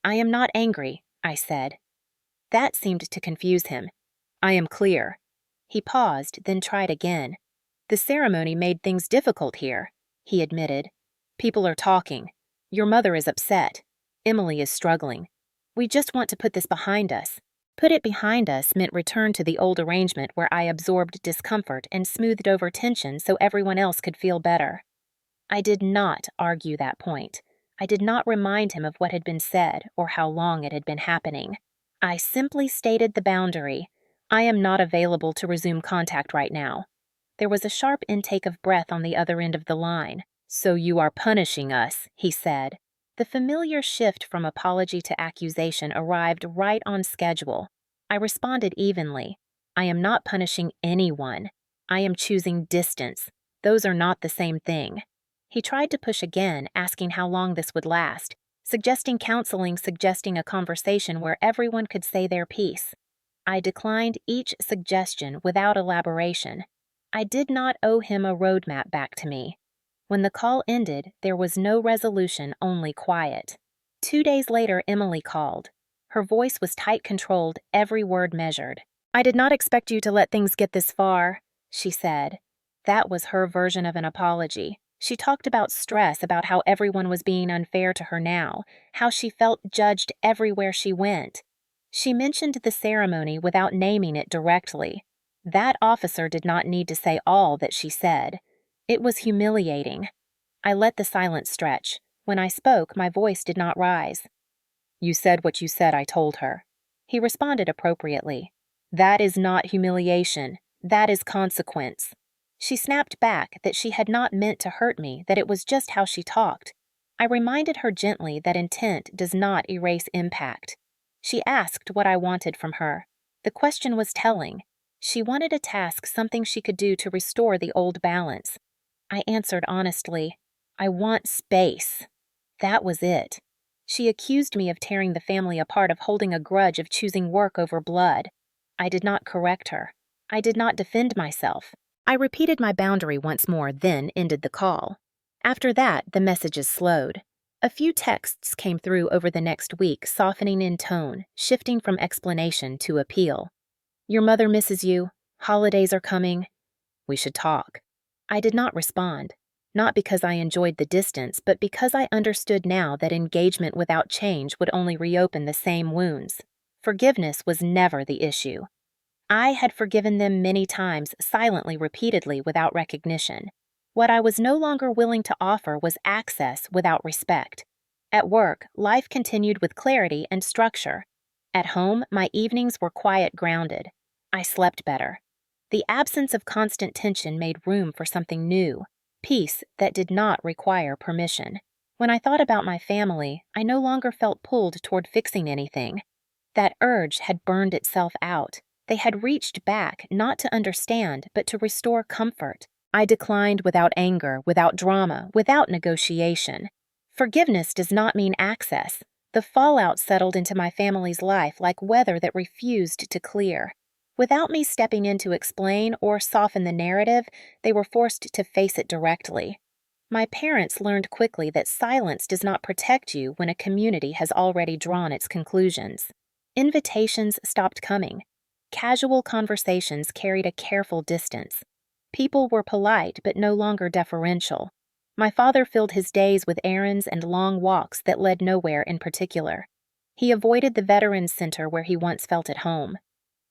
I am not angry, I said. That seemed to confuse him. I am clear. He paused, then tried again. The ceremony made things difficult here, he admitted. People are talking. Your mother is upset. Emily is struggling. We just want to put this behind us. Put it behind us meant return to the old arrangement where I absorbed discomfort and smoothed over tension so everyone else could feel better. I did not argue that point. I did not remind him of what had been said or how long it had been happening. I simply stated the boundary. I am not available to resume contact right now. There was a sharp intake of breath on the other end of the line. So you are punishing us, he said. The familiar shift from apology to accusation arrived right on schedule. I responded evenly. I am not punishing anyone. I am choosing distance. Those are not the same thing. He tried to push again, asking how long this would last, suggesting counseling, suggesting a conversation where everyone could say their piece. I declined each suggestion without elaboration. I did not owe him a roadmap back to me. When the call ended, there was no resolution, only quiet. 2 days later, Emily called. Her voice was tight, controlled, every word measured. I did not expect you to let things get this far, she said. That was her version of an apology. She talked about stress, about how everyone was being unfair to her now, how she felt judged everywhere she went. She mentioned the ceremony without naming it directly. That officer did not need to say all that she said. It was humiliating. I let the silence stretch. When I spoke, my voice did not rise. You said what you said, I told her. He responded appropriately. That is not humiliation. That is consequence. She snapped back that she had not meant to hurt me, that it was just how she talked. I reminded her gently that intent does not erase impact. She asked what I wanted from her. The question was telling. She wanted a task, something she could do to restore the old balance. I answered honestly, I want space. That was it. She accused me of tearing the family apart, of holding a grudge, of choosing work over blood. I did not correct her. I did not defend myself. I repeated my boundary once more, then ended the call. After that, the messages slowed. A few texts came through over the next week, softening in tone, shifting from explanation to appeal. Your mother misses you. Holidays are coming. We should talk. I did not respond, not because I enjoyed the distance, but because I understood now that engagement without change would only reopen the same wounds. Forgiveness was never the issue. I had forgiven them many times, silently, repeatedly, without recognition. What I was no longer willing to offer was access without respect. At work, life continued with clarity and structure. At home, my evenings were quiet, grounded. I slept better. The absence of constant tension made room for something new, peace that did not require permission. When I thought about my family, I no longer felt pulled toward fixing anything. That urge had burned itself out. They had reached back, not to understand, but to restore comfort. I declined without anger, without drama, without negotiation. Forgiveness does not mean access. The fallout settled into my family's life like weather that refused to clear. Without me stepping in to explain or soften the narrative, they were forced to face it directly. My parents learned quickly that silence does not protect you when a community has already drawn its conclusions. Invitations stopped coming. Casual conversations carried a careful distance. People were polite but no longer deferential. My father filled his days with errands and long walks that led nowhere in particular. He avoided the Veterans Center where he once felt at home.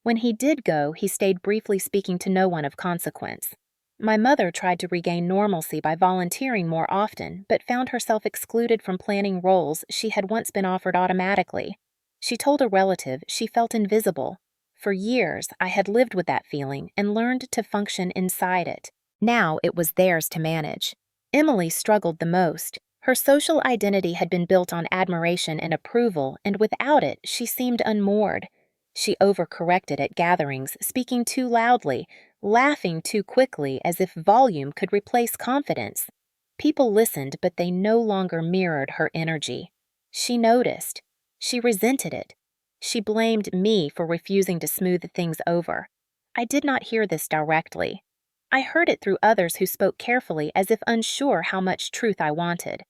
When he did go, he stayed briefly, speaking to no one of consequence. My mother tried to regain normalcy by volunteering more often, but found herself excluded from planning roles she had once been offered automatically. She told a relative she felt invisible. For years, I had lived with that feeling and learned to function inside it. Now it was theirs to manage. Emily struggled the most. Her social identity had been built on admiration and approval, and without it, she seemed unmoored. She overcorrected at gatherings, speaking too loudly, laughing too quickly as if volume could replace confidence. People listened, but they no longer mirrored her energy. She noticed. She resented it. She blamed me for refusing to smooth things over. I did not hear this directly. I heard it through others who spoke carefully as if unsure how much truth I wanted.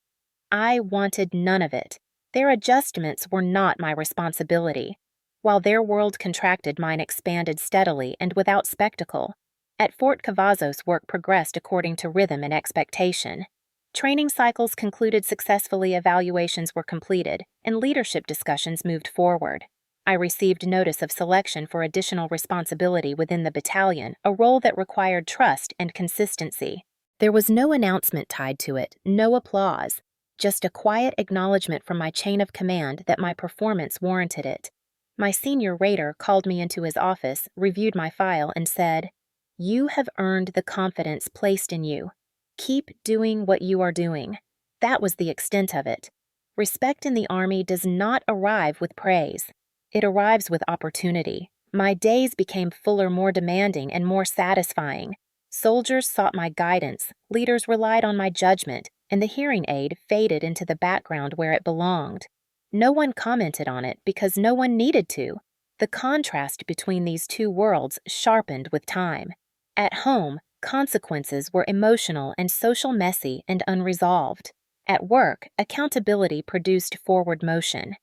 I wanted none of it. Their adjustments were not my responsibility. While their world contracted, mine expanded steadily and without spectacle. At Fort Cavazos, work progressed according to rhythm and expectation. Training cycles concluded successfully, evaluations were completed, and leadership discussions moved forward. I received notice of selection for additional responsibility within the battalion, a role that required trust and consistency. There was no announcement tied to it, no applause, just a quiet acknowledgement from my chain of command that my performance warranted it. My senior rater called me into his office, reviewed my file, and said, "You have earned the confidence placed in you. Keep doing what you are doing." That was the extent of it. Respect in the Army does not arrive with praise. It arrives with opportunity. My days became fuller, more demanding, and more satisfying. Soldiers sought my guidance, leaders relied on my judgment, and the hearing aid faded into the background where it belonged. No one commented on it because no one needed to. The contrast between these two worlds sharpened with time. At home, consequences were emotional and social, messy and unresolved. At work, accountability produced forward motion.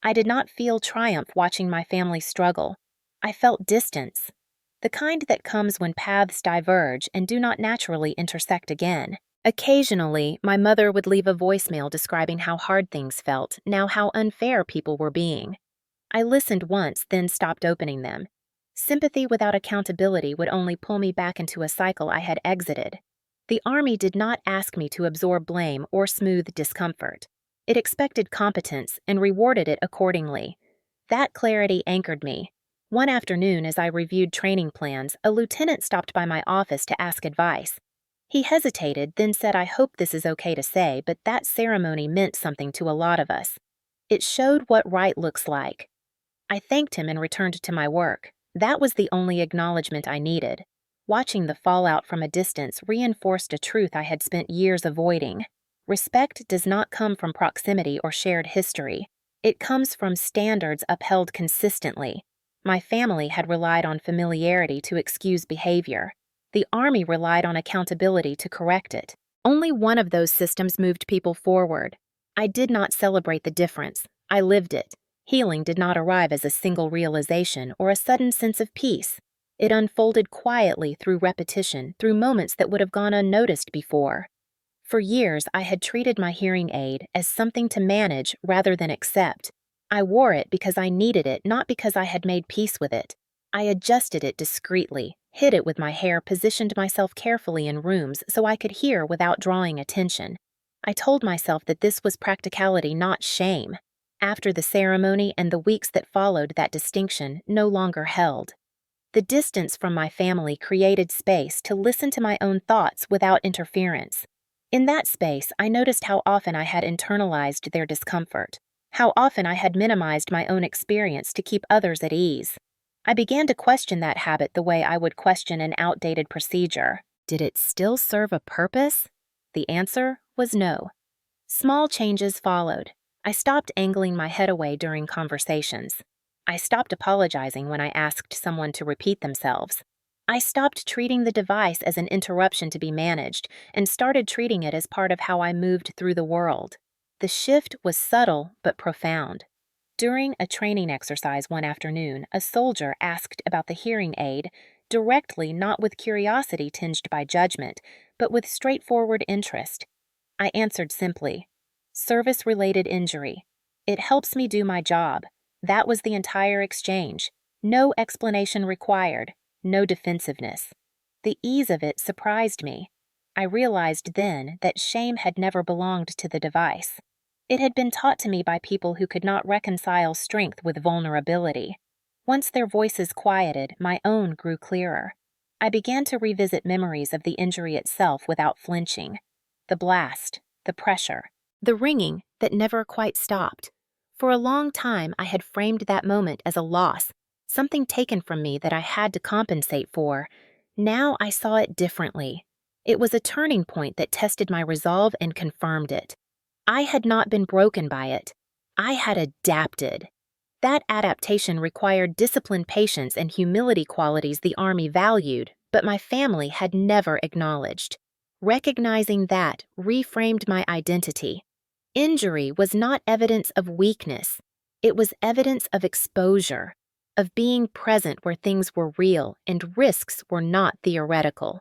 I did not feel triumph watching my family struggle. I felt distance, the kind that comes when paths diverge and do not naturally intersect again. Occasionally, my mother would leave a voicemail describing how hard things felt, now how unfair people were being. I listened once, then stopped opening them. Sympathy without accountability would only pull me back into a cycle I had exited. The Army did not ask me to absorb blame or smooth discomfort. It expected competence and rewarded it accordingly. That clarity anchored me. One afternoon, as I reviewed training plans, a lieutenant stopped by my office to ask advice. He hesitated, then said, "I hope this is okay to say, but that ceremony meant something to a lot of us. It showed what right looks like." I thanked him and returned to my work. That was the only acknowledgement I needed. Watching the fallout from a distance reinforced a truth I had spent years avoiding. Respect does not come from proximity or shared history. It comes from standards upheld consistently. My family had relied on familiarity to excuse behavior. The Army relied on accountability to correct it. Only one of those systems moved people forward. I did not celebrate the difference. I lived it. Healing did not arrive as a single realization or a sudden sense of peace. It unfolded quietly through repetition, through moments that would have gone unnoticed before. For years, I had treated my hearing aid as something to manage rather than accept. I wore it because I needed it, not because I had made peace with it. I adjusted it discreetly, hid it with my hair, positioned myself carefully in rooms so I could hear without drawing attention. I told myself that this was practicality, not shame. After the ceremony and the weeks that followed, that distinction no longer held. The distance from my family created space to listen to my own thoughts without interference. In that space, I noticed how often I had internalized their discomfort, how often I had minimized my own experience to keep others at ease. I began to question that habit the way I would question an outdated procedure. Did it still serve a purpose? The answer was no. Small changes followed. I stopped angling my head away during conversations. I stopped apologizing when I asked someone to repeat themselves. I stopped treating the device as an interruption to be managed and started treating it as part of how I moved through the world. The shift was subtle but profound. During a training exercise one afternoon, a soldier asked about the hearing aid, directly, not with curiosity tinged by judgment, but with straightforward interest. I answered simply, "Service-related injury. It helps me do my job." That was the entire exchange. No explanation required. No defensiveness. The ease of it surprised me. I realized then that shame had never belonged to the device. It had been taught to me by people who could not reconcile strength with vulnerability. Once their voices quieted, my own grew clearer. I began to revisit memories of the injury itself without flinching. The blast, the pressure, the ringing that never quite stopped. For a long time, I had framed that moment as a loss, something taken from me that I had to compensate for. Now I saw it differently. It was a turning point that tested my resolve and confirmed it. I had not been broken by it. I had adapted. That adaptation required discipline, patience, and humility, qualities the Army valued, but my family had never acknowledged. Recognizing that reframed my identity. Injury was not evidence of weakness. It was evidence of exposure, of being present where things were real and risks were not theoretical.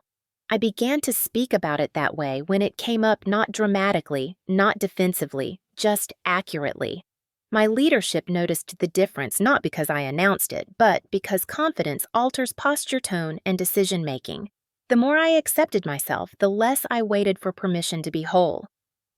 I began to speak about it that way when it came up, not dramatically, not defensively, just accurately. My leadership noticed the difference not because I announced it, but because confidence alters posture, tone, and decision-making. The more I accepted myself, the less I waited for permission to be whole.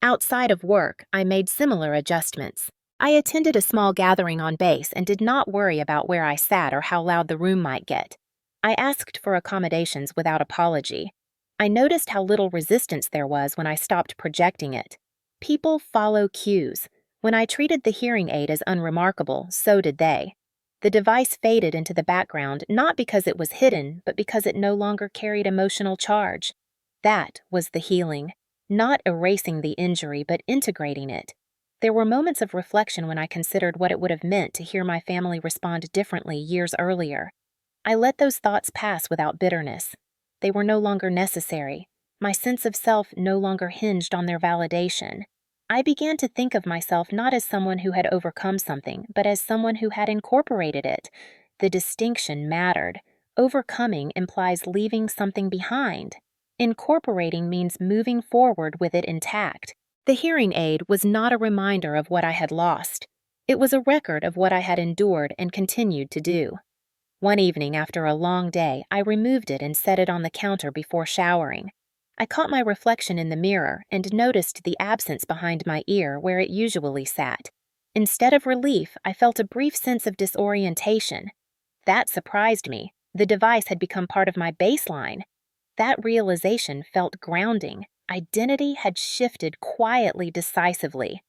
Outside of work, I made similar adjustments. I attended a small gathering on base and did not worry about where I sat or how loud the room might get. I asked for accommodations without apology. I noticed how little resistance there was when I stopped projecting it. People follow cues. When I treated the hearing aid as unremarkable, so did they. The device faded into the background not because it was hidden, but because it no longer carried emotional charge. That was the healing. Not erasing the injury, but integrating it. There were moments of reflection when I considered what it would have meant to hear my family respond differently years earlier. I let those thoughts pass without bitterness. They were no longer necessary. My sense of self no longer hinged on their validation. I began to think of myself not as someone who had overcome something, but as someone who had incorporated it. The distinction mattered. Overcoming implies leaving something behind. Incorporating means moving forward with it intact. The hearing aid was not a reminder of what I had lost. It was a record of what I had endured and continued to do. One evening after a long day, I removed it and set it on the counter before showering. I caught my reflection in the mirror and noticed the absence behind my ear where it usually sat. Instead of relief, I felt a brief sense of disorientation. That surprised me. The device had become part of my baseline. That realization felt grounding. Identity had shifted quietly, decisively.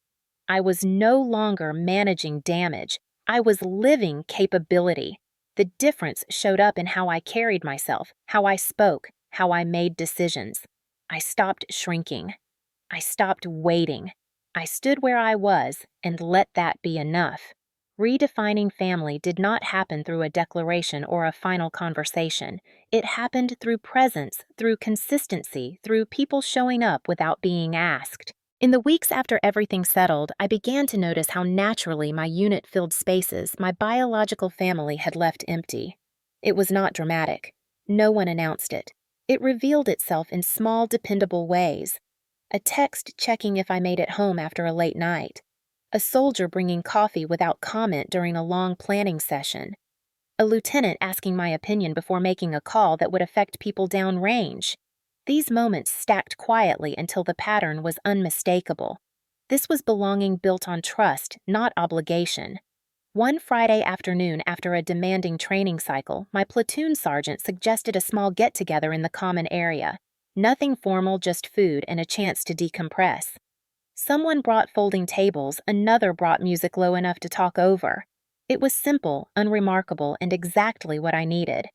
I was no longer managing damage. I was living capability. The difference showed up in how I carried myself, how I spoke, how I made decisions. I stopped shrinking. I stopped waiting. I stood where I was and let that be enough. Redefining family did not happen through a declaration or a final conversation. It happened through presence, through consistency, through people showing up without being asked. In the weeks after everything settled, I began to notice how naturally my unit filled spaces my biological family had left empty. It was not dramatic. No one announced it. It revealed itself in small, dependable ways. A text checking if I made it home after a late night. A soldier bringing coffee without comment during a long planning session. A lieutenant asking my opinion before making a call that would affect people downrange. These moments stacked quietly until the pattern was unmistakable. This was belonging built on trust, not obligation. One Friday afternoon after a demanding training cycle, my platoon sergeant suggested a small get-together in the common area. Nothing formal, just food and a chance to decompress. Someone brought folding tables, another brought music low enough to talk over. It was simple, unremarkable, and exactly what I needed.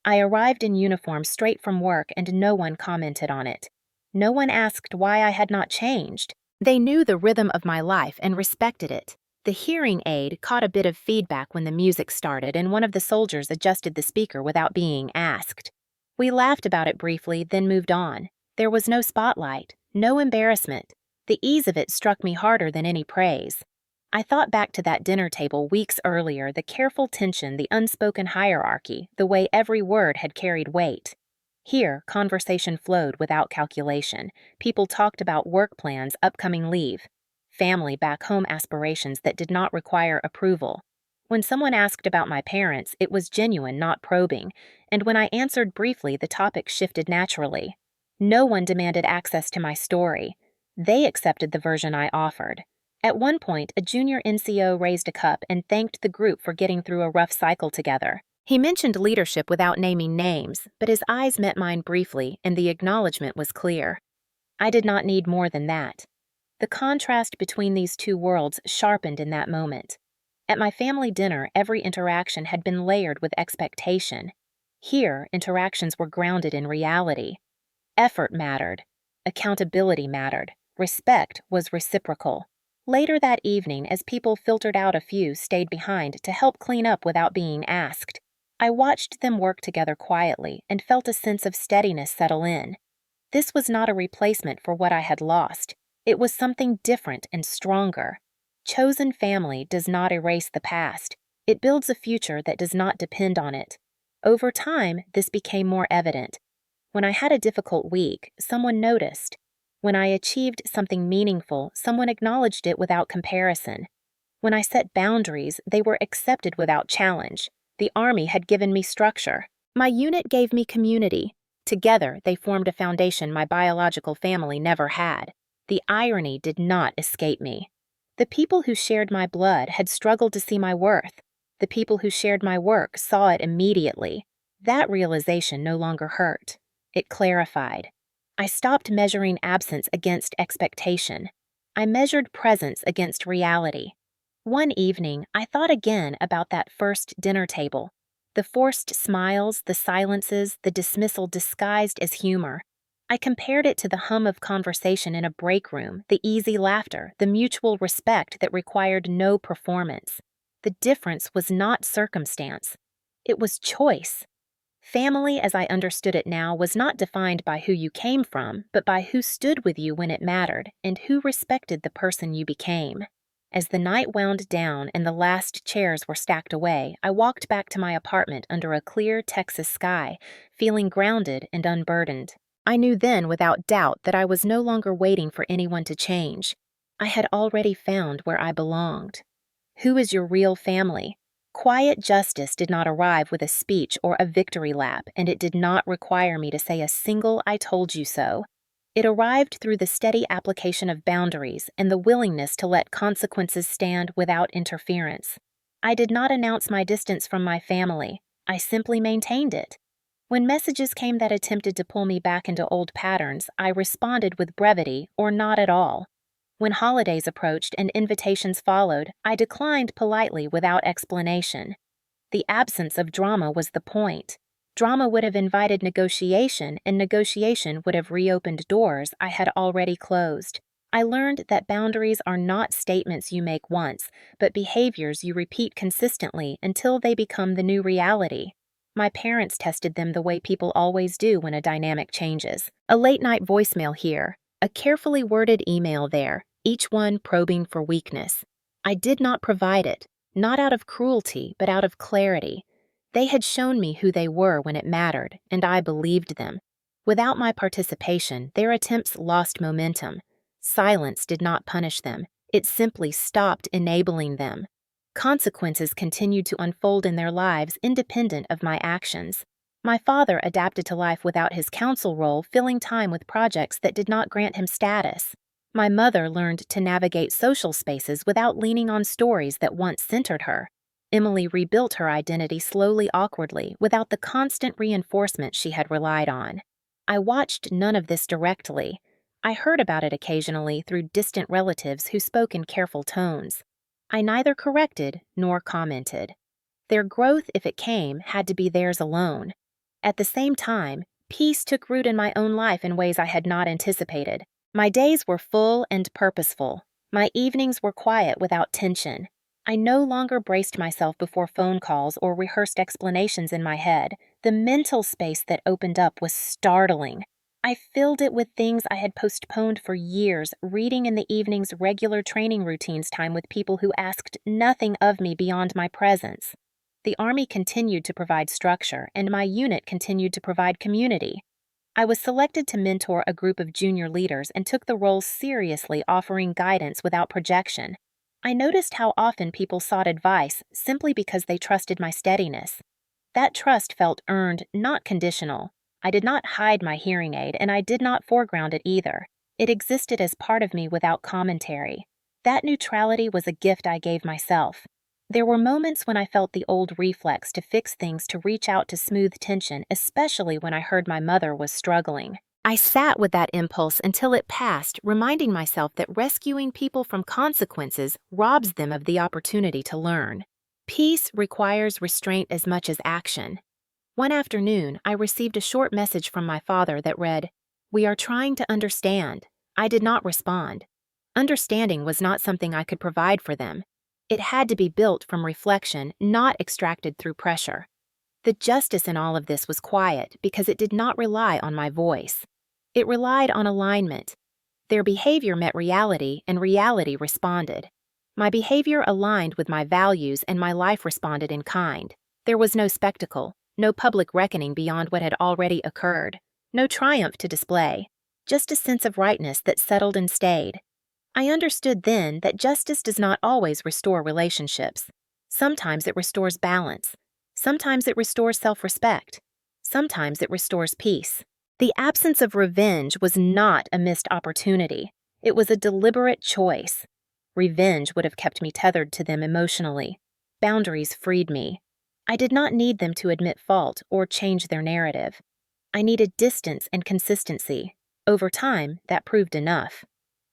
I arrived in uniform straight from work and no one commented on it. No one asked why I had not changed. They knew the rhythm of my life and respected it. The hearing aid caught a bit of feedback when the music started and one of the soldiers adjusted the speaker without being asked. We laughed about it briefly, then moved on. There was no spotlight, no embarrassment. The ease of it struck me harder than any praise. I thought back to that dinner table weeks earlier, the careful tension, the unspoken hierarchy, the way every word had carried weight. Here, conversation flowed without calculation. People talked about work plans, upcoming leave. Family back home aspirations that did not require approval. When someone asked about my parents, it was genuine, not probing, and when I answered briefly, the topic shifted naturally. No one demanded access to my story. They accepted the version I offered. At one point, a junior NCO raised a cup and thanked the group for getting through a rough cycle together. He mentioned leadership without naming names, but his eyes met mine briefly, and the acknowledgement was clear. I did not need more than that. The contrast between these two worlds sharpened in that moment. At my family dinner, every interaction had been layered with expectation. Here, interactions were grounded in reality. Effort mattered. Accountability mattered. Respect was reciprocal. Later that evening, as people filtered out, a few stayed behind to help clean up without being asked. I watched them work together quietly and felt a sense of steadiness settle in. This was not a replacement for what I had lost. It was something different and stronger. Chosen family does not erase the past. It builds a future that does not depend on it. Over time, this became more evident. When I had a difficult week, someone noticed. When I achieved something meaningful, someone acknowledged it without comparison. When I set boundaries, they were accepted without challenge. The Army had given me structure. My unit gave me community. Together, they formed a foundation my biological family never had. The irony did not escape me. The people who shared my blood had struggled to see my worth. The people who shared my work saw it immediately. That realization no longer hurt. It clarified. I stopped measuring absence against expectation. I measured presence against reality. One evening, I thought again about that first dinner table. The forced smiles, the silences, the dismissal disguised as humor. I compared it to the hum of conversation in a break room, the easy laughter, the mutual respect that required no performance. The difference was not circumstance. It was choice. Family, as I understood it now, was not defined by who you came from, but by who stood with you when it mattered, and who respected the person you became. As the night wound down and the last chairs were stacked away, I walked back to my apartment under a clear Texas sky, feeling grounded and unburdened. I knew then without doubt that I was no longer waiting for anyone to change. I had already found where I belonged. Who is your real family? Quiet justice did not arrive with a speech or a victory lap, and it did not require me to say a single "I told you so." It arrived through the steady application of boundaries and the willingness to let consequences stand without interference. I did not announce my distance from my family. I simply maintained it. When messages came that attempted to pull me back into old patterns, I responded with brevity or not at all. When holidays approached and invitations followed, I declined politely without explanation. The absence of drama was the point. Drama would have invited negotiation, and negotiation would have reopened doors I had already closed. I learned that boundaries are not statements you make once, but behaviors you repeat consistently until they become the new reality. My parents tested them the way people always do when a dynamic changes. A late-night voicemail here, a carefully worded email there, each one probing for weakness. I did not provide it, not out of cruelty, but out of clarity. They had shown me who they were when it mattered, and I believed them. Without my participation, their attempts lost momentum. Silence did not punish them. It simply stopped enabling them. Consequences continued to unfold in their lives independent of my actions. My father adapted to life without his counsel role, filling time with projects that did not grant him status. My mother learned to navigate social spaces without leaning on stories that once centered her. Emily rebuilt her identity slowly, awkwardly, without the constant reinforcement she had relied on. I watched none of this directly. I heard about it occasionally through distant relatives who spoke in careful tones. I neither corrected nor commented. Their growth, if it came, had to be theirs alone. At the same time, peace took root in my own life in ways I had not anticipated. My days were full and purposeful. My evenings were quiet without tension. I no longer braced myself before phone calls or rehearsed explanations in my head. The mental space that opened up was startling. I filled it with things I had postponed for years, reading in the evenings, regular training routines time with people who asked nothing of me beyond my presence. The Army continued to provide structure, and my unit continued to provide community. I was selected to mentor a group of junior leaders and took the role seriously, offering guidance without projection. I noticed how often people sought advice simply because they trusted my steadiness. That trust felt earned, not conditional. I did not hide my hearing aid, and I did not foreground it either. It existed as part of me without commentary. That neutrality was a gift I gave myself. There were moments when I felt the old reflex to fix things, to reach out to smooth tension, especially when I heard my mother was struggling. I sat with that impulse until it passed, reminding myself that rescuing people from consequences robs them of the opportunity to learn. Peace requires restraint as much as action. One afternoon, I received a short message from my father that read, "We are trying to understand." I did not respond. Understanding was not something I could provide for them. It had to be built from reflection, not extracted through pressure. The justice in all of this was quiet because it did not rely on my voice. It relied on alignment. Their behavior met reality, and reality responded. My behavior aligned with my values, and my life responded in kind. There was no spectacle, no public reckoning beyond what had already occurred, no triumph to display, just a sense of rightness that settled and stayed. I understood then that justice does not always restore relationships. Sometimes it restores balance. Sometimes it restores self-respect. Sometimes it restores peace. The absence of revenge was not a missed opportunity. It was a deliberate choice. Revenge would have kept me tethered to them emotionally. Boundaries freed me. I did not need them to admit fault or change their narrative. I needed distance and consistency. Over time, that proved enough.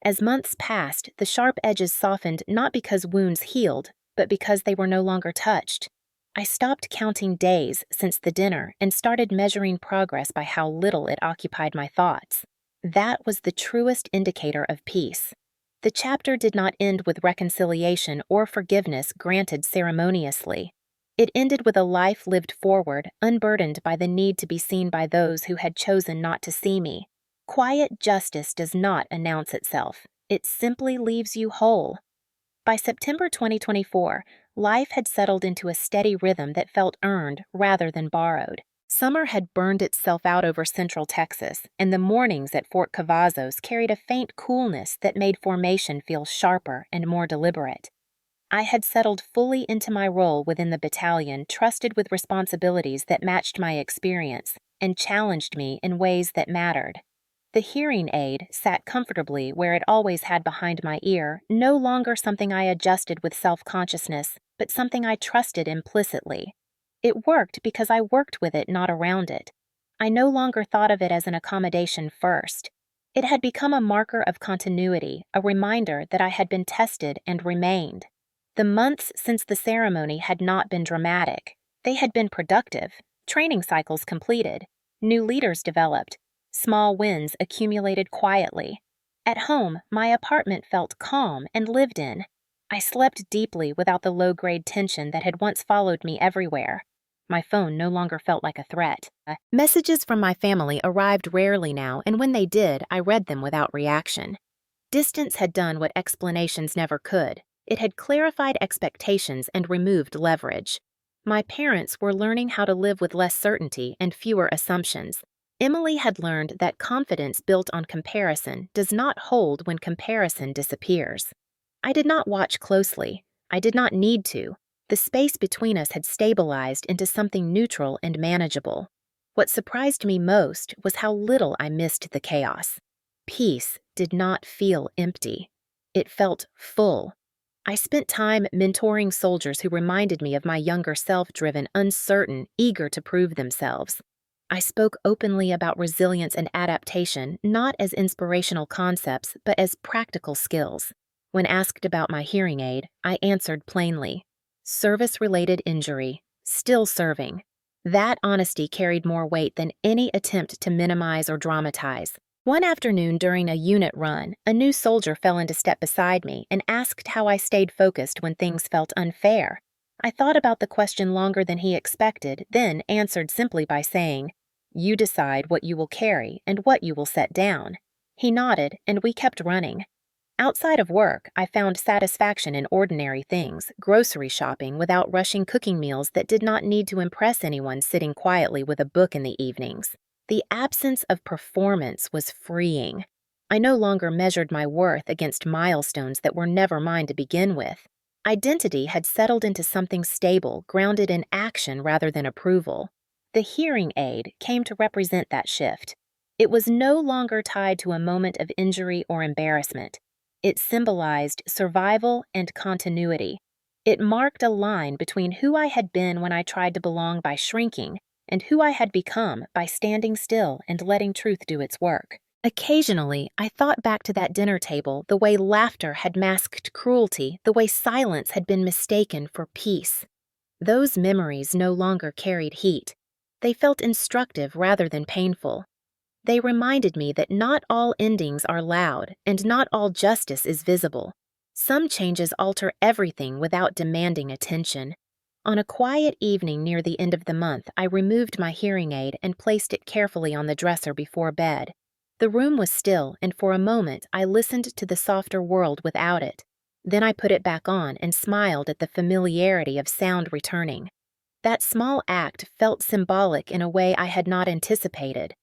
As months passed, the sharp edges softened, not because wounds healed, but because they were no longer touched. I stopped counting days since the dinner and started measuring progress by how little it occupied my thoughts. That was the truest indicator of peace. The chapter did not end with reconciliation or forgiveness granted ceremoniously. It ended with a life lived forward, unburdened by the need to be seen by those who had chosen not to see me. Quiet justice does not announce itself. It simply leaves you whole. By September 2024, life had settled into a steady rhythm that felt earned rather than borrowed. Summer had burned itself out over central Texas, and the mornings at Fort Cavazos carried a faint coolness that made formation feel sharper and more deliberate. I had settled fully into my role within the battalion, trusted with responsibilities that matched my experience and challenged me in ways that mattered. The hearing aid sat comfortably where it always had behind my ear, no longer something I adjusted with self-consciousness, but something I trusted implicitly. It worked because I worked with it, not around it. I no longer thought of it as an accommodation first. It had become a marker of continuity, a reminder that I had been tested and remained. The months since the ceremony had not been dramatic. They had been productive, training cycles completed, new leaders developed, small wins accumulated quietly. At home, my apartment felt calm and lived in. I slept deeply without the low-grade tension that had once followed me everywhere. My phone no longer felt like a threat. Messages from my family arrived rarely now, and when they did, I read them without reaction. Distance had done what explanations never could. It had clarified expectations and removed leverage. My parents were learning how to live with less certainty and fewer assumptions. Emily had learned that confidence built on comparison does not hold when comparison disappears. I did not watch closely. I did not need to. The space between us had stabilized into something neutral and manageable. What surprised me most was how little I missed the chaos. Peace did not feel empty. It felt full. I spent time mentoring soldiers who reminded me of my younger self, driven, uncertain, eager to prove themselves. I spoke openly about resilience and adaptation, not as inspirational concepts, but as practical skills. When asked about my hearing aid, I answered plainly. Service-related injury. Still serving. That honesty carried more weight than any attempt to minimize or dramatize. One afternoon during a unit run, a new soldier fell into step beside me and asked how I stayed focused when things felt unfair. I thought about the question longer than he expected, then answered simply by saying, "You decide what you will carry and what you will set down." He nodded, and we kept running. Outside of work, I found satisfaction in ordinary things, grocery shopping without rushing, cooking meals that did not need to impress anyone, sitting quietly with a book in the evenings. The absence of performance was freeing. I no longer measured my worth against milestones that were never mine to begin with. Identity had settled into something stable, grounded in action rather than approval. The hearing aid came to represent that shift. It was no longer tied to a moment of injury or embarrassment. It symbolized survival and continuity. It marked a line between who I had been when I tried to belong by shrinking and who I had become by standing still and letting truth do its work. Occasionally, I thought back to that dinner table, the way laughter had masked cruelty, the way silence had been mistaken for peace. Those memories no longer carried heat. They felt instructive rather than painful. They reminded me that not all endings are loud and not all justice is visible. Some changes alter everything without demanding attention. On a quiet evening near the end of the month, I removed my hearing aid and placed it carefully on the dresser before bed. The room was still, and for a moment I listened to the softer world without it. Then I put it back on and smiled at the familiarity of sound returning. That small act felt symbolic in a way I had not anticipated.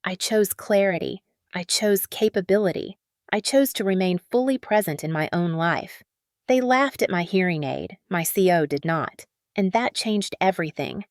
I chose clarity. I chose capability. I chose to remain fully present in my own life. They laughed at my hearing aid, my CO did not, and that changed everything.